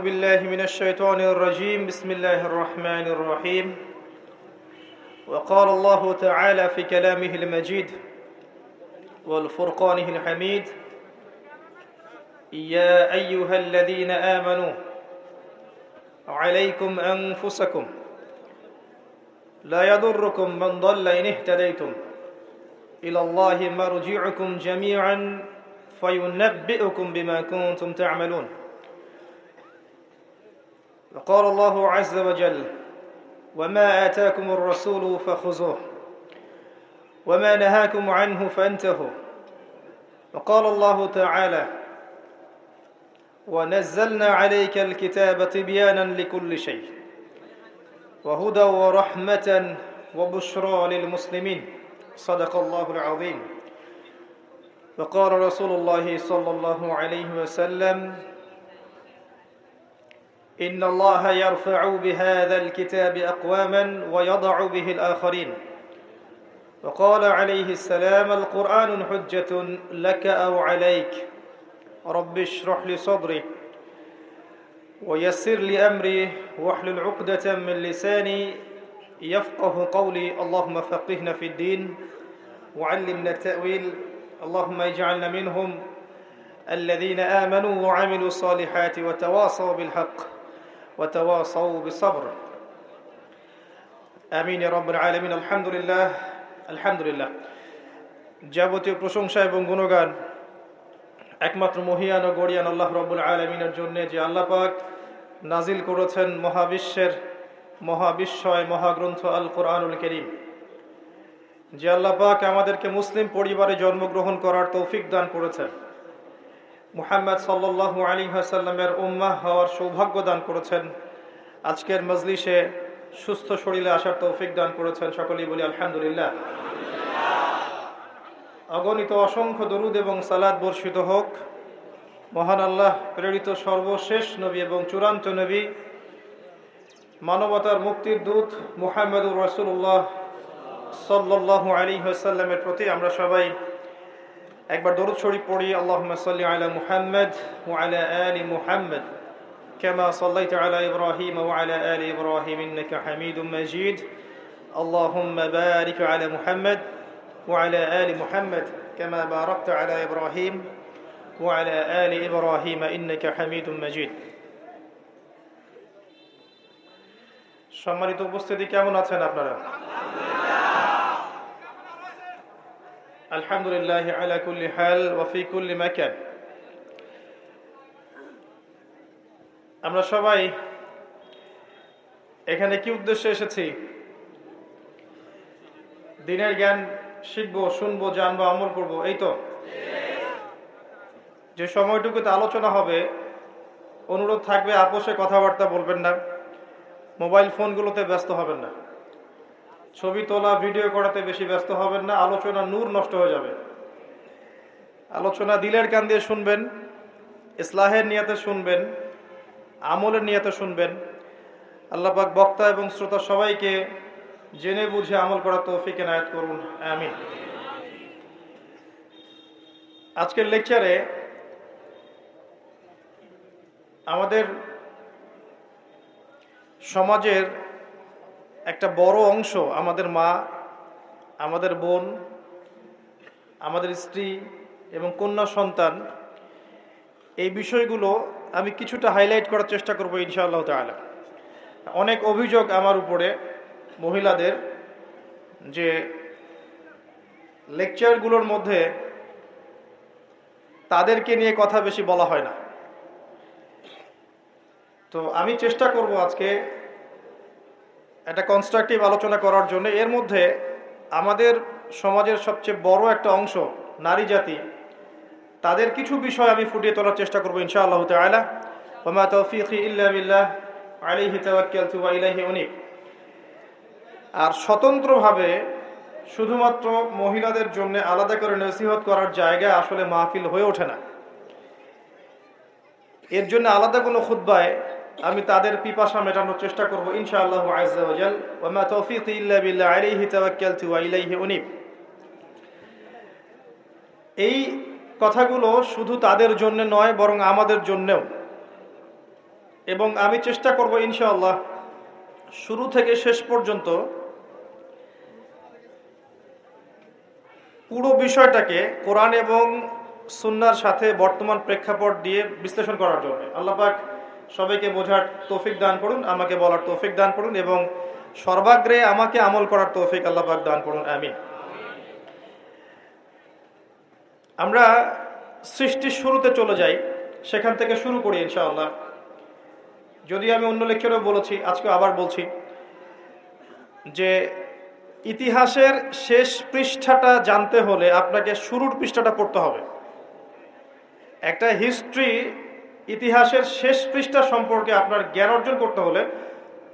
بالله من الشيطان الرجيم بسم الله الرحمن الرحيم وقال الله تعالى في كلامه المجيد والفرقانه الحميد يا أيها الذين آمنوا عليكم أنفسكم لا يضركم من ضل إن اهتديتم إلى الله مرجعكم جميعا فينبئكم بما كنتم تعملون وقال الله عز وجل وما آتاكم الرسول فخذوه وما نهاكم عنه فانتهوا وقال الله تعالى ونزلنا عليك الكتاب تبيانا لكل شيء وهدى ورحمة وبشرى للمسلمين صدق الله العظيم وقال رسول الله صلى الله عليه وسلم إن الله يرفع بهذا الكتاب أقواما ويضع به الآخرين وقال عليه السلام القرآن حجة لك أو عليك رب اشرح لي صدري ويسر لي أمري واحلل عقدة من لساني يفقه قولي اللهم فقهنا في الدين وعلمنا التأويل اللهم اجعلنا منهم الذين آمنوا وعملوا الصالحات وتواصوا بالحق وتواصوا بالصبر آمين يا رب العالمين الحمد لله যাবতীয় প্রশংসা এবং গুণগান একমাত্র মহিয়ান ও গরিয়ান আল্লাহ রাব্বুল আলামিনের জন্য যে আল্লাহ পাক নাজিল করেছেন মহাবিশ্বয় মহাগ্রন্থ আল কোরআনুল কারীম, যে আল্লাহ পাক আমাদেরকে মুসলিম পরিবারে জন্মগ্রহণ করার তৌফিক দান করেছেন, মুহাম্মদ সাল্লাল্লাহু আলাইহি ওয়াসাল্লামের উম্মাহ হওয়ার সৌভাগ্য দান করেছেন, আজকের মজলিসে সুস্থ শরীরে আসার তৌফিক দান করেছেন। সকলেই বলি আলহামদুলিল্লাহ। অগণিত অসংখ্য দরুদ এবং সালাত বর্ষিত হোক মহান আল্লাহ প্রেরিত সর্বশেষ নবী এবং চূড়ান্ত নবী মানবতার মুক্তির দূত মুহাম্মদুর রাসূলুল্লাহ সাল্লাল্লাহু আলাইহি ওয়াসাল্লামের প্রতি আমরা সবাই একবার দরুদ শরীফ পড়ি। আল্লাহুম্মা সাল্লি আলা মুহাম্মদ ওয়া আলা আলি মুহাম্মদ কামা সাল্লাইতা আলা ইব্রাহিম ওয়া আলা আলি ইব্রাহিম ইন্নাকা হামিদুম মাজিদ। আল্লাহুম্মা বারিক আলা মুহাম্মদ ওয়া আলা আলি মুহাম্মদ কামা বারাকতা আলা ইব্রাহিম ওয়া আলা আলি ইব্রাহিম ইন্নাকা হামিদুম মাজিদ। সম্মানিত উপস্থিতি, কেমন আছেন আপনারা? আলহামদুলিল্লাহ আলা কুল্লি হাল ওয়া ফি কুল্লি মাকান। আমরা সবাই এখানে কি উদ্দেশ্যে এসেছি? দ্বীনের জ্ঞান শিখবো, শুনবো, জানবো, আমল করবো, এই তো। যে সময়টুকুতে আলোচনা হবে অনুরোধ থাকবে আপোষে কথাবার্তা বলবেন না, মোবাইল ফোনগুলোতে ব্যস্ত হবেন না, ছবি তোলা ভিডিও করাতে বেশি ব্যস্ত হবেন না, আলোচনা নূর নষ্ট হয়ে যাবে। আলোচনা দিলের কান দিয়ে শুনবেন, ইসলাহের নিয়তে শুনবেন, আমলের নিয়তে শুনবেন। আল্লাহ পাক বক্তা এবং শ্রোতা সবাইকে জেনে বুঝে আমল করার তৌফিক এনায়েত করুন, আমিন। আজকের লেকচারে আমাদের সমাজের একটা বড় অংশ, আমাদের মা, আমাদের বোন, আমাদের স্ত্রী এবং কন্যা সন্তান, এই বিষয়গুলো আমি কিছুটা হাইলাইট করার চেষ্টা করব ইনশাআল্লাহ তাআলা। অনেক অভিযোগ আমার উপরে মহিলাদের যে লেকচারগুলোর মধ্যে তাদেরকে নিয়ে কথা বেশি বলা হয় না। তো আমি চেষ্টা করব আজকে একটা কনস্ট্রাকটিভ আলোচনা করার জন্য। এর মধ্যে আমাদের সমাজের সবচেয়ে বড় একটা অংশ নারী জাতি, তাদের কিছু বিষয় আমি ফুটিয়ে তোলার চেষ্টা করব ইনশাআল্লাহ তাআলা। ওয়া মা তাওফীকি ইল্লা বিল্লাহ আলাইহি তাওয়াক্কালতু ওয়া ইলাইহি উনীব। আর স্বতন্ত্রভাবে শুধুমাত্র মহিলাদের জন্য আলাদা করে নসিহত করার জায়গা আসলে মাহফিল হয়ে ওঠে না। এর জন্য আলাদা কোনো খুতবায় আমি তাদের পিপাসা মেটানোর চেষ্টা করব ইনশাআল্লাহ আযজা ওয়া জাল। ওয়া মা তাওফীকি ইল্লা বিল্লাহ আলাইহি তাওয়াক্কালতু ওয়া ইলাইহি উনীব। এই কথাগুলো শুধু তাদের জন্য নয়, বরং আমাদের জন্যও। এবং আমি চেষ্টা করব ইনশাআল্লাহ শুরু থেকে শেষ পর্যন্ত পুরো বিষয়টাকে কোরআন এবং সুন্নাহর সাথে বর্তমান প্রেক্ষাপট দিয়ে বিশ্লেষণ করার জন্য। আল্লাহ পাক সবাইকে বোঝার তৌফিক দান করুন, আমাকে বলার তৌফিক দান করুন এবং সর্বাগ্রে আমাকে আমল করার তৌফিক আল্লাহ পাক দান করুন, আমিন। আমরা সৃষ্টির শুরুতে চলে যাই, সেখান থেকে শুরু করি ইনশাআল্লাহ। যদি আমি অন্য লেকচারেও বলেছি, আজকে আবার বলছি যে ইতিহাসের শেষ পৃষ্ঠাটা জানতে হলে আপনাকে শুরুর পৃষ্ঠাটা পড়তে হবে। একটা হিস্ট্রি, ইতিহাসের শেষ পৃষ্ঠা সম্পর্কে আপনার জ্ঞান অর্জন করতে হলে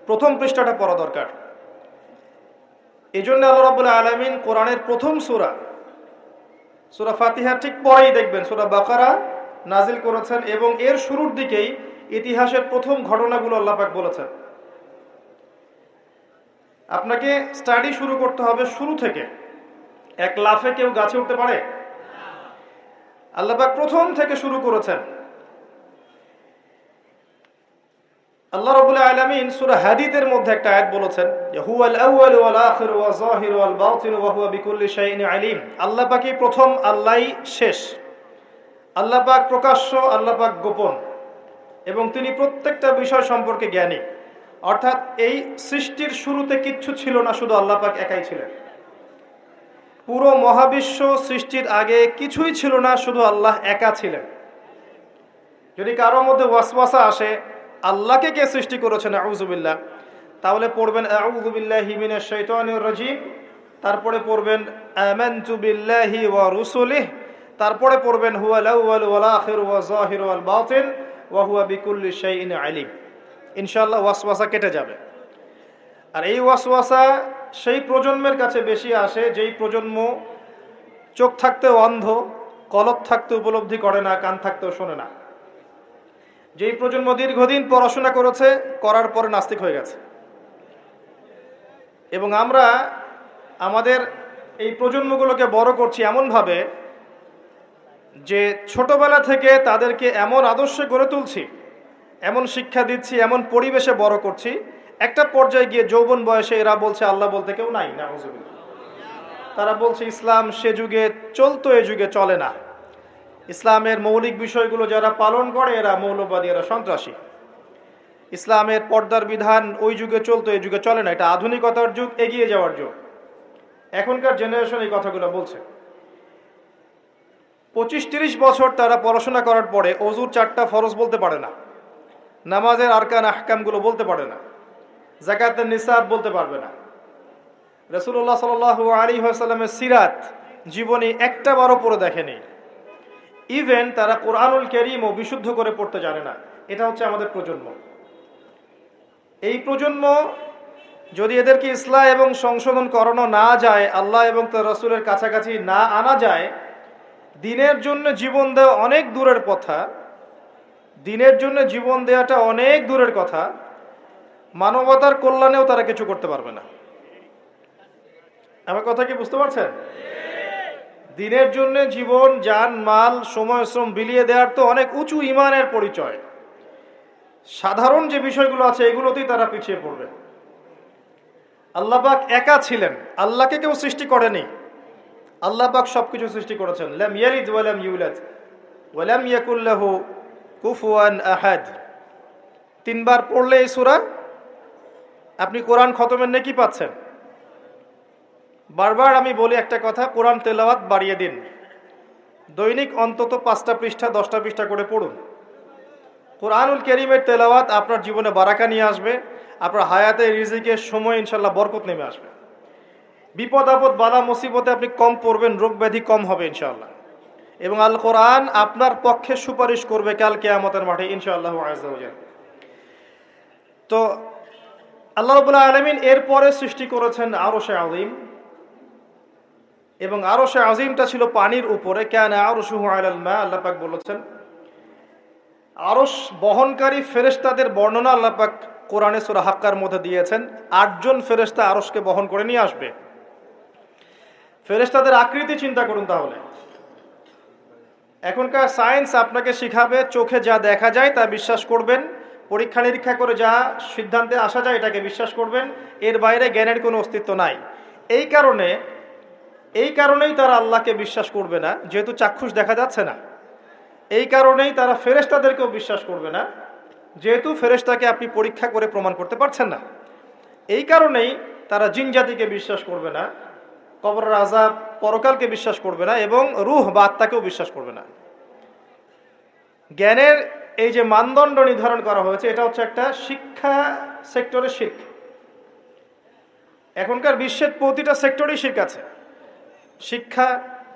প্রথম পৃষ্ঠাটা পড়া দরকার। এই জন্য আল্লাহ রাব্বুল আলামিন কোরআনের প্রথম সূরা, সূরা ফাতিহার ঠিক পরেই দেখবেন সূরা বাকারা নাজিল করেছেন এবং এর শুরুর দিকেই ইতিহাসের প্রথম ঘটনাগুলো আল্লাহ পাক বলেছেন। আপনাকে স্টাডি শুরু করতে হবে শুরু থেকে। এক লাফে কেউ গাছে উঠতে পারে? আল্লাহ পাক প্রথম থেকে শুরু করেছেন। আল্লাহ রাব্বুল আলামিন সূরা হাদীদের মধ্যে একটা আয়াত বলেছেন যে হুয়াল আউয়ালু ওয়াল আখিরু ওয়াজ যাহিরু ওয়াল বাতিনু ওয়া হুয়া বিকুল্লি শাইইন আলিম। আল্লাহ পাকই প্রথম, আল্লাহই শেষ। আল্লাহ পাক প্রকাশ্য, আল্লাহ পাক গোপন এবং তিনি প্রত্যেকটা বিষয় সম্পর্কে জ্ঞানী। অর্থাৎ এই সৃষ্টির শুরুতে কিচ্ছু ছিল না, শুধু আল্লাহ পাক একাই ছিলেন। পুরো মহাবিশ্ব সৃষ্টির আগে কিছুই ছিল না, শুধু আল্লাহ একা ছিলেন। যদি কারোর মধ্যে ওয়াসওয়াসা আসে আল্লাহকে কে সৃষ্টি করেছেন আউযু বিল্লাহ, তাহলে পড়বেন আউযু বিল্লাহি মিনাশ শাইতানির রাজিম, তারপরে পড়বেন আমানতু বিল্লাহি ওয়া রুসুলিহি, তারপরে পড়বেন হুয়াল আউয়ালু ওয়াল আখিরু ওয়াজ যাহিরু ওয়াল বাতিন ওয়া হুয়া বিকুল্লি শাইইন আলিম। ইনশাআল্লাহ ওয়াসওয়াসা কেটে যাবে। আর এই ওয়াসওয়াসা সেই প্রজন্মের কাছে বেশি আসে যেই প্রজন্ম চোখ থাকতেও অন্ধ, কলব থাকতে উপলব্ধি করে না, কান থাকতেও শোনে না। যেই প্রজন্ম দীর্ঘদিন পড়াশোনা করেছে, করার পরে নাস্তিক হয়ে গেছে। এবং আমরা আমাদের এই প্রজন্মগুলোকে বড় করছি এমনভাবে যে ছোটবেলা থেকে তাদেরকে এমন আদর্শে গড়ে তুলছি, এমন শিক্ষা দিচ্ছি, এমন পরিবেশে বড় করছি, একটা পর্যায়ে গিয়ে যৌবন বয়সে এরা বলছে আল্লাহ বলতে কেউ নাই, নাউযুবিল্লাহ। তারা বলছে ইসলাম সে যুগে চলতো, এ যুগে চলে না। ইসলামের মৌলিক বিষয়গুলো যারা পালন করে এরা মৌলবাদী, এরা সন্ত্রাসী। ইসলামের পর্দার বিধান ওই যুগে চলতো, এই যুগে চলে না, এটা আধুনিকতার যুগ, এগিয়ে যাওয়ার যুগ। এখনকার জেনারেশন এই কথাগুলো বলছে। 25-30 বছর তারা পড়াশোনা করার পরে অজুর 4টা ফরজ বলতে পারে না, নামাজের আরকান আহকামগুলো বলতে পারে না, যাকাতের নিসাব বলতে পারবে না, রাসূলুল্লাহ সাল্লাল্লাহু আলাইহি ওয়াসাল্লামের সিরাত জীবনে একটা বারও পড়ে দেখেনি। ইভেন তারা কোরআনুল কারীমও বিশুদ্ধ করে পড়তে জানে না। এটা হচ্ছে আমাদের প্রজন্ম। এই প্রজন্ম যদি এদেরকে ইসলাহ এবং সংশোধন করানো না যায়, আল্লাহ এবং তার রাসূলের কাছাকাছি না আনা যায়, দিনের জন্য জীবন দেওয়া অনেক দূরের কথা, দিনের জন্য জীবন দেওয়াটা অনেক দূরের কথা, মানবতার কল্যাণেও তারা কিছু করতে পারবে না। আমার কথা কি বুঝতে পারছেন? দিনের জন্য জীবন, জান, মাল, সময়, শ্রম বিলিয়ে দেওয়ার তো অনেক উঁচু ঈমানের পরিচয়। সাধারণ যে বিষয়গুলো আছে এগুলোতেই তারা পিছিয়ে পড়বে। আল্লাহ পাক একা ছিলেন, আল্লাহকে কেউ সৃষ্টি করেনি। আল্লাহ পাক সবকিছু সৃষ্টি করেছেন। লাম ইয়ালিদ ওয়া লাম ইউলাদ ওয়া লাম ইয়াকুল লাহু কুফুয়ান আহাদ। 3 বার পড়লে এই সূরা আপনি কোরআন খতমের নেকি পাচ্ছেন। বারবার আমি বলি একটা কথা, কোরআন তেলাওয়াত বাড়িয়ে দিন। দৈনিক অন্তত 5টা পৃষ্ঠা 10টা পৃষ্ঠা করে পড়ুন। কোরআনুল কারীমের তেলাওয়াত আপনার জীবনে বারাকা নিয়ে আসবে, আপনার হায়াতে রিজিকের সময় ইনশাল্লাহ বরকত নেমে আসবে। বিপদ আপদ বালা মুসিবতে আপনি কম পড়বেন, রোগ ব্যাধি কম হবে ইনশাআল্লাহ। এবং আল কোরআন আপনার পক্ষে সুপারিশ করবে কাল কিয়ামতের মাঠে ইনশাআল্লাহু আযজা ওয়া জাল। তো আল্লাহ রাব্বুল আলামিন এরপরে সৃষ্টি করেছেন আরশে আযীম, এবং আরশে আযীমটা ছিল পানির উপরে। কানা আরশুহু আলাল মা, আল্লাহ পাক বলেছেন। আরশ বহনকারী ফেরেশতাদের বর্ণনা আল্লাহ পাক কোরআনে সূরা হাক্কার মধ্যে দিয়েছেন। 8 জন ফেরেশতা আরশকে বহন করে নিয়ে আসবে। ফেরেশতাদের আকৃতি চিন্তা করুন তাহলে। এখনকার সায়েন্স আপনাকে শিখাবে চোখে যা দেখা যায় তা বিশ্বাস করবেন, পরীক্ষা নিরীক্ষা করে যা সিদ্ধান্তে আসা যায় এটাকে বিশ্বাস করবেন, এর বাইরে জ্ঞানের কোনো অস্তিত্ব নাই। এই কারণেই তারা আল্লাহকে বিশ্বাস করবে না, যেহেতু চাক্ষুষ দেখা যাচ্ছে না। এই কারণেই তারা ফেরেশতাদেরকেও বিশ্বাস করবে না, যেহেতু ফেরেশতাকে আপনি পরীক্ষা করে প্রমাণ করতে পারছেন না। এই কারণেই তারা জিন জাতিকে বিশ্বাস করবে না, কবরের আযাব, পরকালকে বিশ্বাস করবে না, এবং রূহ বা আত্মাকেও বিশ্বাস করবে না। জ্ঞানের এই যে মানদণ্ড নির্ধারণ করা হয়েছে, এটা হচ্ছে একটা শিক্ষা সেক্টরের শির্ক। এখনকার বিশ্বের প্রতিটা সেক্টরেই শির্ক আছে। শিক্ষা,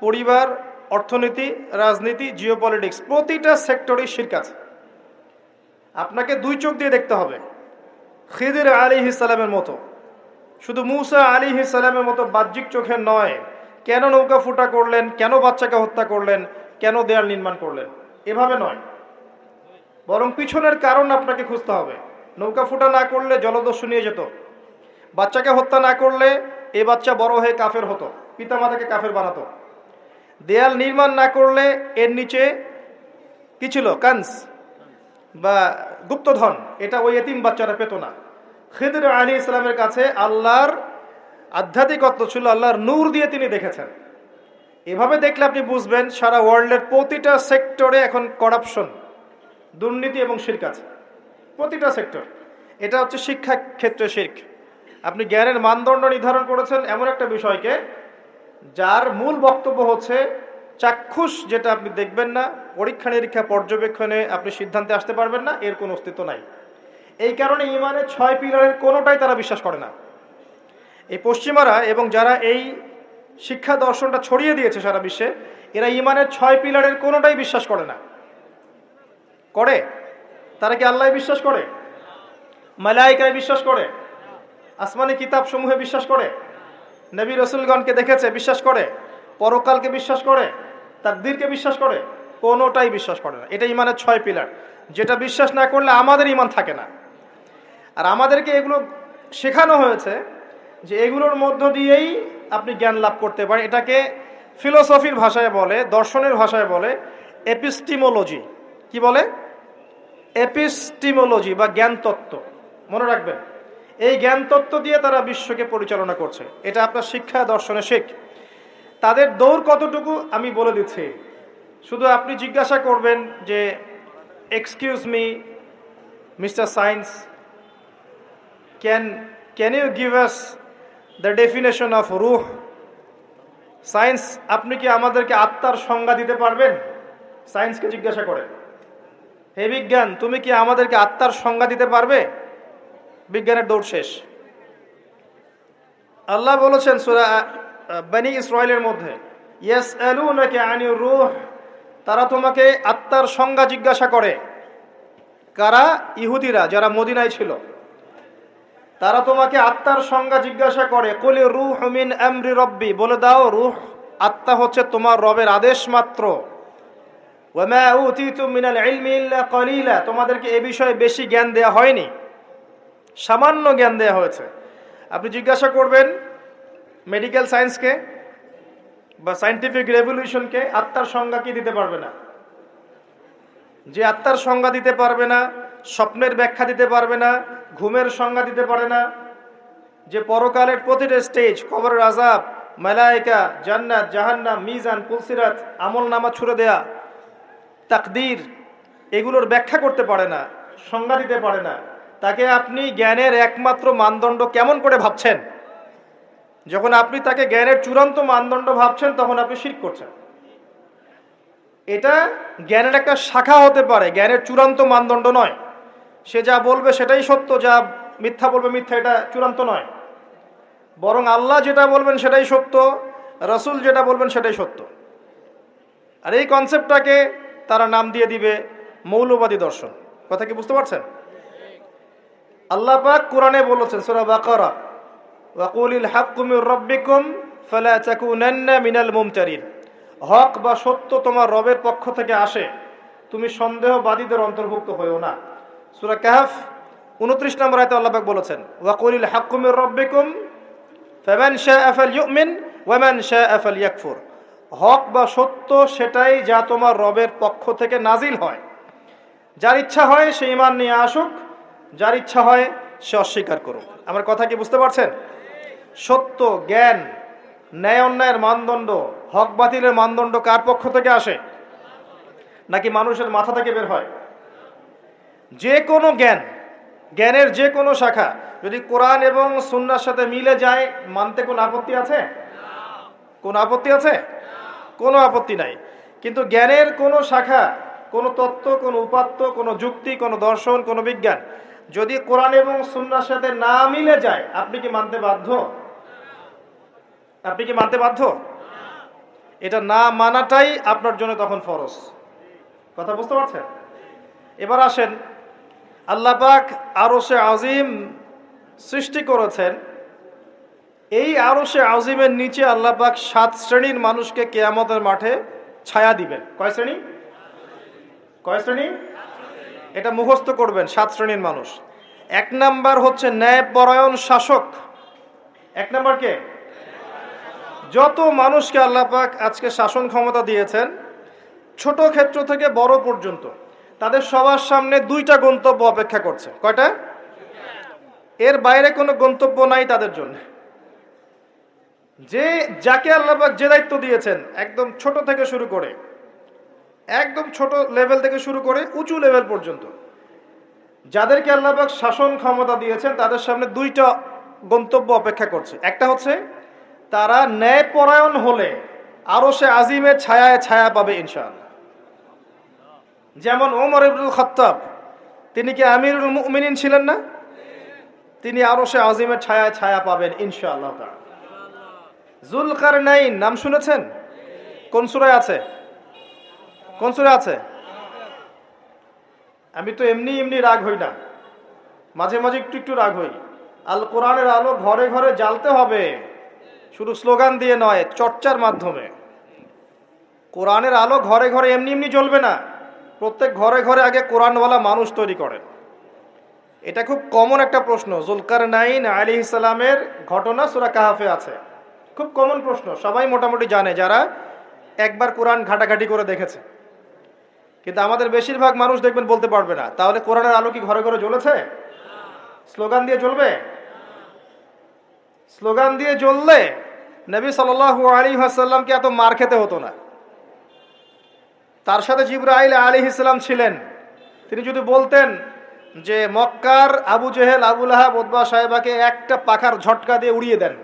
পরিবার, অর্থনীতি, রাজনীতি, জিওপলিটিক্স, প্রতিটা সেক্টরেই শির্ক আছে। আপনাকে দুই চোখ দিয়ে দেখতে হবে। খিদির আলাইহিস সালামের মতো, শুধু মূসা আলাইহিস সালামের মতো বাহ্যিক চোখের নয়, কেন নৌকা ফুটা করলেন, কেন বাচ্চাকে হত্যা করলেন, কেন দেয়াল নির্মাণ করলেন, এভাবে নয়, বরং পিছনের কারণ আপনাকে খুঁজতে হবে। নৌকা ফুটা না করলে জলদস্যু নিয়ে যেত, বাচ্চাকে হত্যা না করলে এ বাচ্চা বড় হয়ে কাফের হতো, পিতামাতাকে কাফের বানাতো। দেয়াল নির্মাণ না করলে এর নিচে কি ছিল, কানস বা গুপ্তধন, এটা ওই এতিম বাচ্চারা পেত না। খিদির আলাইহিস সালামের কাছে আল্লাহর আধ্যাত্মিকত্ব ছিল, আল্লাহর নূর দিয়ে তিনি দেখেছেন। এভাবে দেখলে আপনি বুঝবেন সারা ওয়ার্ল্ডের প্রতিটা সেক্টরে এখন করাপশন, দুর্নীতি এবং শিরক আছে, প্রতিটা সেক্টর। এটা হচ্ছে শিক্ষা ক্ষেত্রে শিরক। আপনি জ্ঞানের মানদণ্ড নির্ধারণ করেছেন এমন একটা বিষয়কে, যার মূল বক্তব্য হচ্ছে চাক্ষুষ যেটা আপনি দেখবেন না, পরীক্ষা নিরীক্ষা পর্যবেক্ষণে আপনি সিদ্ধান্তে আসতে পারবেন না, এর কোনো অস্তিত্ব নাই। এই কারণে ইমানের 6 পিলারের কোনোটাই তারা বিশ্বাস করে না। এই পশ্চিমারা এবং যারা এই শিক্ষা দর্শনটা ছড়িয়ে দিয়েছে সারা বিশ্বে, এরা ইমানের 6 পিলারের কোনোটাই বিশ্বাস করে না। করে? তারা কি আল্লাহ বিশ্বাস করে? মালায়েকায় বিশ্বাস করে? আসমানি কিতাব সমূহে বিশ্বাস করে? নবী রাসূলগণকে দেখেছে, বিশ্বাস করে? পরকালকে বিশ্বাস করে? তাকদীরকে বিশ্বাস করে? কোনোটাই বিশ্বাস করে না। এটা ইমানের 6 পিলার, যেটা বিশ্বাস না করলে আমাদের ইমান থাকে না। আর আমাদেরকে এগুলো শেখানো হয়েছে যে এগুলোর মধ্য দিয়েই আপনি জ্ঞান লাভ করতে পারেন। এটাকে ফিলোসফির ভাষায় বলে, দর্শনের ভাষায় বলে এপিস্টিমোলজি। কি বলে? এপিস্টিমোলজি বা জ্ঞান তত্ত্ব। মনে রাখবেন, এই জ্ঞান তত্ত্ব দিয়ে তারা বিশ্বকে পরিচালনা করছে। এটা আপনার শিক্ষা দর্শনের শিখ। তাদের দৌড় কতটুকু আমি বলে দিচ্ছি, শুধু আপনি জিজ্ঞাসা করবেন যে excuse me mister science, can you give us the definition of রুহ? সায়েন্স, আপনি কি আমাদেরকে আত্মার সংজ্ঞা দিতে পারবেন? সায়েন্সকে জিজ্ঞাসা করে, হে বিজ্ঞান, তুমি কি আমাদেরকে আত্মার সংজ্ঞা দিতে পারবে? বিজ্ঞানের দৌড় শেষ। আল্লাহ বলেছেন সূরা বনী ইসরাঈলের মধ্যে, ইয়াসআলুনাকা আনির রূহ, তারা তোমাকে আত্মার সংজ্ঞা জিজ্ঞাসা করে। কারা? ইহুদিরা, যারা মদিনায় ছিল। তারা তোমাকে আত্মার সংজ্ঞা জিজ্ঞাসা করে। কুল রূহু মিন আমরি রব্বি, বলে দাও রূহ, আত্মা হচ্ছে তোমার রবের আদেশ মাত্র। ওয়া মা উতিতুম মিনাল ইলমি ইল্লা কলিলা, তোমাদেরকে এ বিষয়ে বেশি জ্ঞান দেয়া হয়নি, সামান্য জ্ঞান দেয়া হয়েছে। আপনি জিজ্ঞাসা করবেন মেডিকেল সায়েন্সকে বা সায়েন্টিফিক রেভলিউশনকে, আত্মার সংজ্ঞা কি দিতে পারবে না। যে আত্মার সংজ্ঞা দিতে পারবে না, স্বপ্নের ব্যাখ্যা দিতে পারবে না, ঘুমের সংজ্ঞা দিতে পারে না, যে পরকালের প্রতিটা স্টেজ, কবরের আযাব, মালায়েকা, জান্নাত, জাহান্নাম, মিজান, পুলসিরাত, আমল নামা ছুড়ে দেয়া, তাকদীর, এগুলোর ব্যাখ্যা করতে পারে না, সংজ্ঞা দিতে পারে না, তাকে আপনি জ্ঞানের একমাত্র মানদণ্ড কেমন করে ভাবছেন? যখন আপনি তাকে জ্ঞানের চূড়ান্ত মানদণ্ড ভাবছেন, তখন আপনি শিরক করছেন। এটা জ্ঞানের একটা শাখা হতে পারে, জ্ঞানের চূড়ান্ত মানদণ্ড নয়। সে যা বলবে সেটাই সত্য, যা মিথ্যা বলবে মিথ্যা, এটা চূড়ান্ত নয়। বরং আল্লাহ যেটা বলবেন সেটাই সত্য, রাসূল যেটা বলবেন সেটাই সত্য। আর এই কনসেপ্টটাকে তারা নাম দিয়ে দিবে মৌলবাদী দর্শন। কথা কি বুঝতে পারছেন? আল্লাহ পাক কোরআনে বলেছেন সূরা বাকারা, ওয়া কুলিল হাক্কু মির রাব্বিকুম ফালা তাকুনান্না মিনাল মুমতারিন, হক বা সত্য তোমার রবের পক্ষ থেকে আসে, তুমি সন্দেহবাদীদের অন্তর্ভুক্ত হইও না। সূরা কাহফ 29 নম্বর আয়াতে আল্লাহ পাক বলেছেন, ওয়া কুলিল হাক্কু মির রাব্বিকুম ফামান শাআ ফালইউমিন ওয়া মান শাআ ফালইয়াকফুর, হক বা সত্য সেটাই যা তোমার রবের পক্ষ থেকে নাজিল হয়, যার ইচ্ছা হয় সে ঈমান নিয়ে আসুক, যার ইচ্ছা হয় সে অস্বীকার করুক। আমার কথা কি বুঝতে পারছেন? সত্য, জ্ঞান, ন্যায় অন্যায়ের মানদণ্ড, হক বাতিলের মানদণ্ড কার পক্ষ থেকে আসে? নাকি মানুষের মাথা থেকে বের হয়? যে কোনো জ্ঞান, জ্ঞানের যে কোনো শাখা যদি কোরআন এবং সুন্নাহর সাথে মিলে যায়, মানতে কোনো আপত্তি আছে? কোনো আপত্তি আছে? কোনো আপত্তি নাই। কিন্তু জ্ঞানের কোনো শাখা, কোনো তত্ত্ব, কোনো উপাত্ত, কোনো যুক্তি, কোনো দর্শন, কোনো বিজ্ঞান যদি কোরআন এবং সুন্নাহর সাথে না মিলে যায়, আপনি কি মানতে বাধ্য? আপনি কি মানতে বাধ্য? এটা না মানাটাই আপনার জন্য তখন ফরজ। কথা বুঝতে পারছেন? এবার আসেন, আল্লাহ পাক আরশে আজিম সৃষ্টি করেছেন। এই আরশে আজিমের নিচে আল্লাহ পাক 7 শ্রেণীর মানুষকে কিয়ামতের মাঠে ছায়া দিবেন। কয় শ্রেণী? কয় শ্রেণী? এটা মুখস্থ করবেন। 7 শ্রেণীর মানুষ। 1 নাম্বার হচ্ছে ন্যায়পরায়ণ শাসক। 1 নাম্বার কে? যত মানুষকে আল্লাহ পাক আজকে শাসন ক্ষমতা দিয়েছেন, ছোট ক্ষেত্র থেকে বড় পর্যন্ত, তাদের সবার সামনে 2টা গন্তব্য অপেক্ষা করছে। কয়টা? এর বাইরে কোনো গন্তব্য নাই তাদের জন্য। যে যাকে আল্লাহ পাক যে দায়িত্ব দিয়েছেন, একদম ছোট থেকে শুরু করে, একদম ছোট লেভেল থেকে শুরু করে উঁচু লেভেল পর্যন্ত যাদেরকে আল্লাহ পাক শাসন ক্ষমতা দিয়েছেন, তাদের সামনে 2টা গন্তব্য অপেক্ষা করছে। একটা হচ্ছে তারা ন্যায়পরায়ণ হলে আরশে আজিমের ছায়ায় ছায়া পাবে ইনশাআল্লাহ। যেমন ওমর ইবনুল খাত্তাব, তিনি কি আমিরুল মুমিনিন ছিলেন না? তিনি আরশে আজিমের ছায়ায় ছায়া পাবেন ইনশাআল্লাহ তাআলা। যুলকারনাইন নাম শুনেছেন? কোন সূরায় আছে? কোন সূরায় আছে? আমি তো এমনি এমনি রাগ হই না, মাঝে মাঝে একটু একটু রাগ হই। আল কোরআনের আলো ঘরে ঘরে জ্বালতে হবে, শুধু স্লোগান দিয়ে নয়, চর্চার মাধ্যমে। কোরআনের আলো ঘরে ঘরে এমনি এমনি জ্বলবে না, প্রত্যেক ঘরে ঘরে আগে কোরআনওয়ালা মানুষ তৈরি করেন। এটা খুব কমন একটা প্রশ্ন। যুলকারনাইন আলাইহিস সালামের ঘটনা সূরা কাহাফে আছে। খুব কমন প্রশ্ন, সবাই মোটামুটি জানে যারা একবার কোরআন ঘাটাঘাটি করে দেখেছে। কিন্তু আমাদের বেশিরভাগ মানুষ দেখবেন বলতে পারবে না। তাহলে কোরআনের আলো কি ঘরে ঘরে জ্বলেছে? স্লোগান দিয়ে জ্বলবে? স্লোগান দিয়ে জ্বললে নবী সাল্লাল্লাহু আলাইহি ওয়াসাল্লামকে এত মার খেতে হতো না। তার সাথে জিবরাইল আলাইহিস সালাম ছিলেন। তিনি যদি বলতেন যে মক্কার আবু জেহেল, আবু লাহাব, উতবা, সাহেবাকে একটা পাখার ঝটকা দিয়ে উড়িয়ে দেন,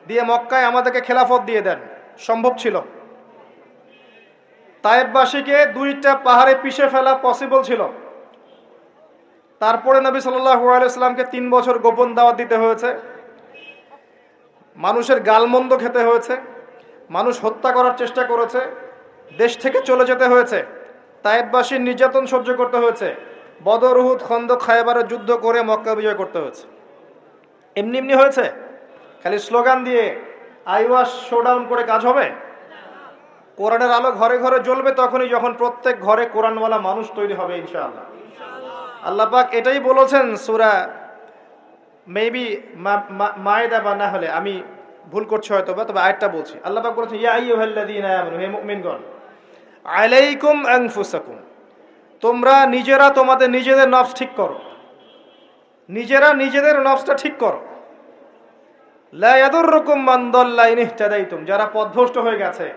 দিয়ে মক্কায় আমাদেরকে খেলাফত দিয়ে দেন, সম্ভব ছিল। তায়েববাসীকে 2টা পাহাড়ে পিষে ফেলা পসিবল ছিল। তারপরে নবী সাল্লাল্লাহু আলাইহি ওয়াসাল্লামকে 3 বছর গোপন দাওয়াত দিতে হয়েছে, মানুষের গালমন্দ খেতে হয়েছে, মানুষ হত্যা করার চেষ্টা করেছে, দেশ থেকে চলে যেতে হয়েছে, তায়েববাসীর নির্যাতন সহ্য করতে হয়েছে, বদর, উহুদ, খন্দক, খায়বারের যুদ্ধ করে মক্কা বিজয় করতে হয়েছে। এমনি এমনি হয়েছে? খালি স্লোগান দিয়ে আইওয়াস শোডাউন করে কাজ হবে? কোরআনের আলো ঘরে ঘরে জ্বলবে তখনই যখন প্রত্যেক ঘরে কোরআনওয়ালা মানুষ তৈরি হবে ইনশাআল্লাহ। আল্লাহ পাক এটাই বলেছেন সূরা মেবি মায়েদা বা না হলে আমি ভুল করছি হয়তো বা, তবে আয়াতটা বলছি। আল্লাহ পাক বলেছেন ইয়া আইয়ুহাল্লাযীনা আমানু, হে মুমিনগণ, আলাইকুম আনফুসাকুম, তোমরা নিজেরা তোমাদের নিজেদের নফস ঠিক করো, নিজেরা নিজেদের নফসটা ঠিক করো। লা ইয়াদুররুকুম মান দাল্লা ইন ইহতাদাইতুম, যারা পথভ্রষ্ট হয়ে গেছে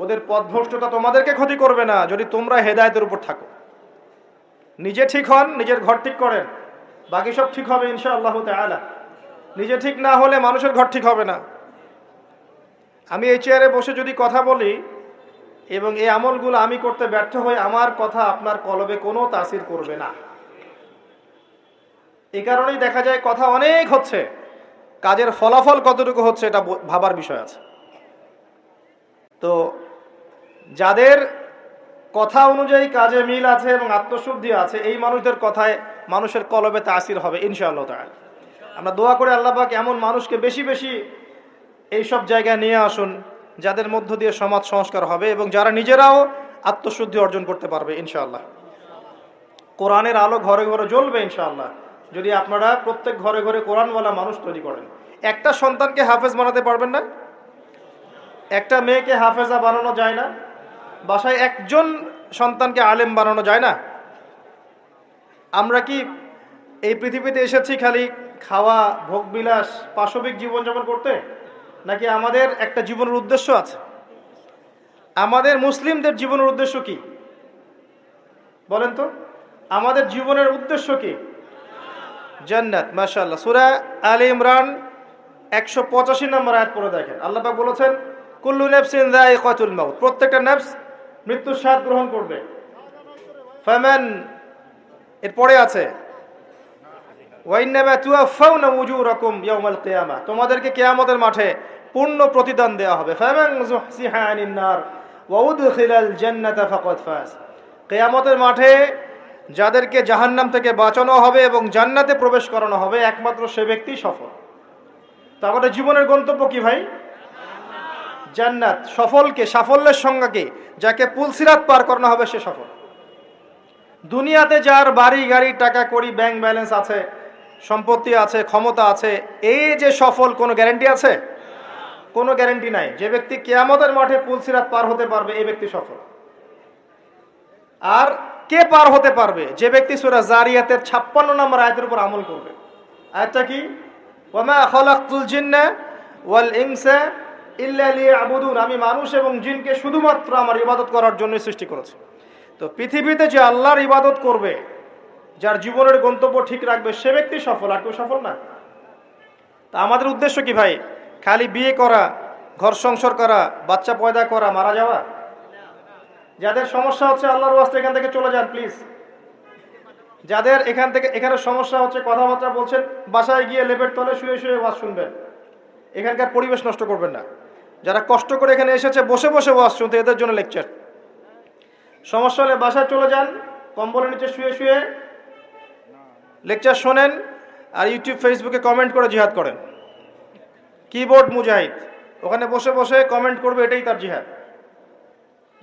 ওদের পথভ্রষ্টতা তোমাদেরকে ক্ষতি করবে না যদি তোমরা হেদায়েতের উপর থাকো। নিজে ঠিক হন, নিজের ঘর ঠিক করেন, বাকি সব ঠিক হবে ইনশাআল্লাহ তাআলা। নিজে ঠিক না হলে মানুষের ঘর ঠিক হবে না। আমি এই চেয়ারে বসে যদি কথা বলি এবং এই আমলগুলো আমি করতে ব্যর্থ হই, আমার কথা আপনার কলবে কোনো তাসির করবে না। এই কারণেই দেখা যায় কথা অনেক হচ্ছে, কাজের ফলাফল কতটুকু হচ্ছে এটা ভাবার বিষয় আছে। তো যাদের কথা অনুযায়ী কাজে মিল আছে এবং আত্মশুদ্ধি আছে, এই মানুষদের কথায় মানুষের কলবে তাসির হবে ইনশাআল্লাহ তাআলা। আমরা দোয়া করে আল্লাহ পাক এমন মানুষকে বেশি বেশি এই সব জায়গায় নিয়ে আসুন যাদের মধ্য দিয়ে সমাজ সংস্কার হবে এবং যারা নিজেরাও আত্মশুদ্ধি অর্জন করতে পারবে ইনশাআল্লাহ। কোরআনের আলো ঘরে ঘরে জ্বলবে ইনশাআল্লাহ যদি আপনারা প্রত্যেক ঘরে ঘরে কোরআনওয়ালা মানুষ তৈরি করেন। একটা সন্তানকে হাফেজ বানাতে পারবেন না? একটা মেয়েকে হাফেজা বানানো যায় না? বাসায় একজন সন্তানকে আলেম বানানো যায় না? আমরা কি এই পৃথিবীতে এসেছি খালি খাওয়া, ভোগবিলাস, পাশবিক জীবনযাপন করতে, নাকি আমাদের একটা জীবনের উদ্দেশ্য আছে? আমাদের মুসলিমদের জীবনের উদ্দেশ্য কি বলেন তো? আমাদের জীবনের উদ্দেশ্য কি? জান্নাত। মাশাআল্লাহ, সূরা আলে ইমরান 185 নম্বর আয়াত পড়ে দেখেন। আল্লাহ পাক বলেছেন, কুল্লু নাফসিন যায়িকাতুল মাউত, প্রত্যেকটা নফস মৃত্যুর স্বাদ গ্রহণ করবে। ফামান, এরপরে আছে ওয়াইন্নামা তুওয়াফাউনা উজুরাকুম ইয়াউমাল কিয়ামা, তোমাদেরকে কিয়ামতের মাঠে পূর্ণ প্রতিদান দেওয়া হবে। ফামান যুহসিহা আনিন নার ওয়া উদখিলাল জান্নাতা ফাকাদ ফাজ, কিয়ামতের মাঠে যাদেরকে জাহান্নাম থেকে বাঁচানো হবে এবং জান্নাতে প্রবেশ করানো হবে, একমাত্র সে ব্যক্তি সফল। তো আমাদের জীবনের গন্তব্য কি ভাই? জান্নাত। সফলকে, সাফল্যের সংজ্ঞা কি? যাকে পুলসিরাত পার করানো হবে সে সফল। দুনিয়াতে যার বাড়ি গাড়ি, টাকা কড়ি, ব্যাংক ব্যালেন্স আছে, সম্পত্তি আছে, ক্ষমতা আছে, এই যে সফল, কোনো গ্যারান্টি আছে? কোনো গ্যারান্টি নাই। যে ব্যক্তি কিয়ামতের মাঠে পুলসিরাত পার হতে পারবে, এই ব্যক্তি সফল। আর কে পার হতে পারবে? যে ব্যক্তি সূরা জারিয়াতের 56 নম্বর আয়াতের উপর আমল করবে। আয়াতটা কি? ওয়ামা খালাকতুল জিন্না ওয়াল ইনসা ইল্লা লিয়াবুদুন, আমি মানুষ এবং জিনকে শুধুমাত্র আমার ইবাদত করার জন্য সৃষ্টি করেছি। তো পৃথিবীতে যে আল্লাহর ইবাদত করবে, যার জীবনের গন্তব্য ঠিক রাখবে, সে ব্যক্তি সফল, আর কেউ সফল না। তা আমাদের উদ্দেশ্য কি ভাই? খালি বিয়ে করা, ঘর সংসার করা, বাচ্চা পয়দা করা, মারা যাওয়া? যাদের সমস্যা হচ্ছে আল্লাহর ওয়াস্তে এখান থেকে চলে যান প্লিজ। যাদের এখানে সমস্যা হচ্ছে, কথাবার্তা বলছেন, বাসায় গিয়ে লেপের তলে শুয়ে শুয়ে ওয়াজ শুনবেন। এখানকার পরিবেশ নষ্ট করবেন না। যারা কষ্ট করে এখানে এসেছে বসে বসে ওয়াজ শুনতে, এদের জন্য লেকচার। সমস্যা হলে বাসায় চলে যান, কম্বলের নিচে শুয়ে শুয়ে লেকচার শোনেন, আর ইউটিউব ফেসবুকে কমেন্ট করে জিহাদ করেন। কিবোর্ড মুজাহিদ, ওখানে বসে বসে কমেন্ট করবে, এটাই তার জিহাদ।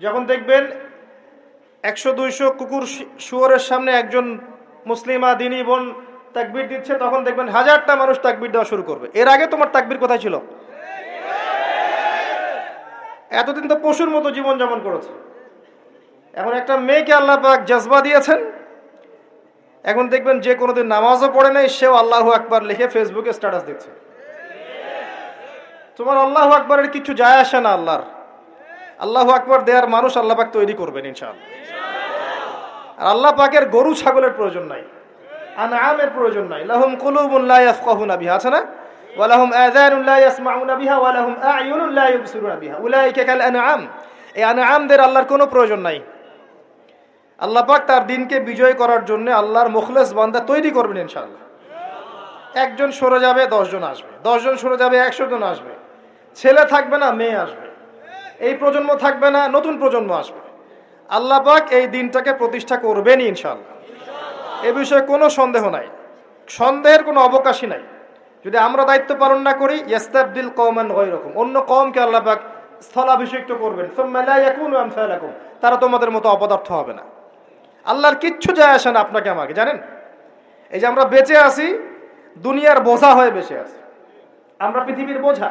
যখন দেখবেন 100-200 কুকুর শুয়োরের সামনে একজন মুসলিমা দিনী বোন তাকবীর দিচ্ছে, তখন দেখবেন 1000টা মানুষ তাকবীর দেওয়া শুরু করবে। এর আগে তোমার তাকবীর কোথায় ছিল? এতদিন তো পশুর মতো জীবনযাপন করেছে। এখন একটা মেয়েকে আল্লাহ পাক জজবা দিয়েছেন, এখন দেখবেন যে কোনোদিন নামাজও পড়ে নাই, সেও আল্লাহু আকবার লিখে ফেসবুকে স্ট্যাটাস দিচ্ছে। তোমার আল্লাহু আকবারের কিছু যায় আসে না। আল্লাহু আকবার দেওয়ার মানুষ আল্লাহ পাক তৈরি করবেন ইনশাআল্লাহ। আর আল্লাহ পাকের গরু ছাগলের প্রয়োজন নাই, আনআমের প্রয়োজন নাই। লাহুম কুলুবুন লা ইয়াফকাহুনা বিহা, আছে না? ওয়া লাহুম আযানুন লা ইয়াসমাউনা বিহা ওয়া লাহুম আ'য়ুনুন লা ইবসিরুনা বিহা উলাইকা কাল আনআম। এই আনআমদের আল্লাহর কোনো প্রয়োজন নাই। আল্লাহ পাক তার দিনকে বিজয় করার জন্য আল্লাহর মুখলেস বান্দা তৈরি করবেন ইনশাআল্লাহ। একজন সরে যাবে 10 জন আসবে, 10 জন সরে যাবে 100 জন আসবে। ছেলে থাকবে না, মেয়ে আসবে। এই প্রজন্ম থাকবে না, নতুন প্রজন্ম আসবে। আল্লাহ পাক এই দিনটাকে প্রতিষ্ঠা করবেনই ইনশাআল্লাহ। এ বিষয়ে কোনো সন্দেহ নাই, সন্দেহের কোনো অবকাশই নাই। যদি আমরা দায়িত্ব পালন না করি, ইয়াস্তাবদিল কওমান গায়রাকুম, অন্য কওমকে আল্লাহ পাক স্থলাভিষিক্ত করবেন। সুম্মা লা ইয়াকুনু আমসালাকুম, তারা তোমাদের মতো অপদার্থ হবে না। আল্লাহর কিচ্ছু যায় আসে না আপনাকে আমাকে, জানেন? এই যে আমরা বেঁচে আছি, দুনিয়ার বোঝা হয়ে বেঁচে আছি। আমরা পৃথিবীর বোঝা,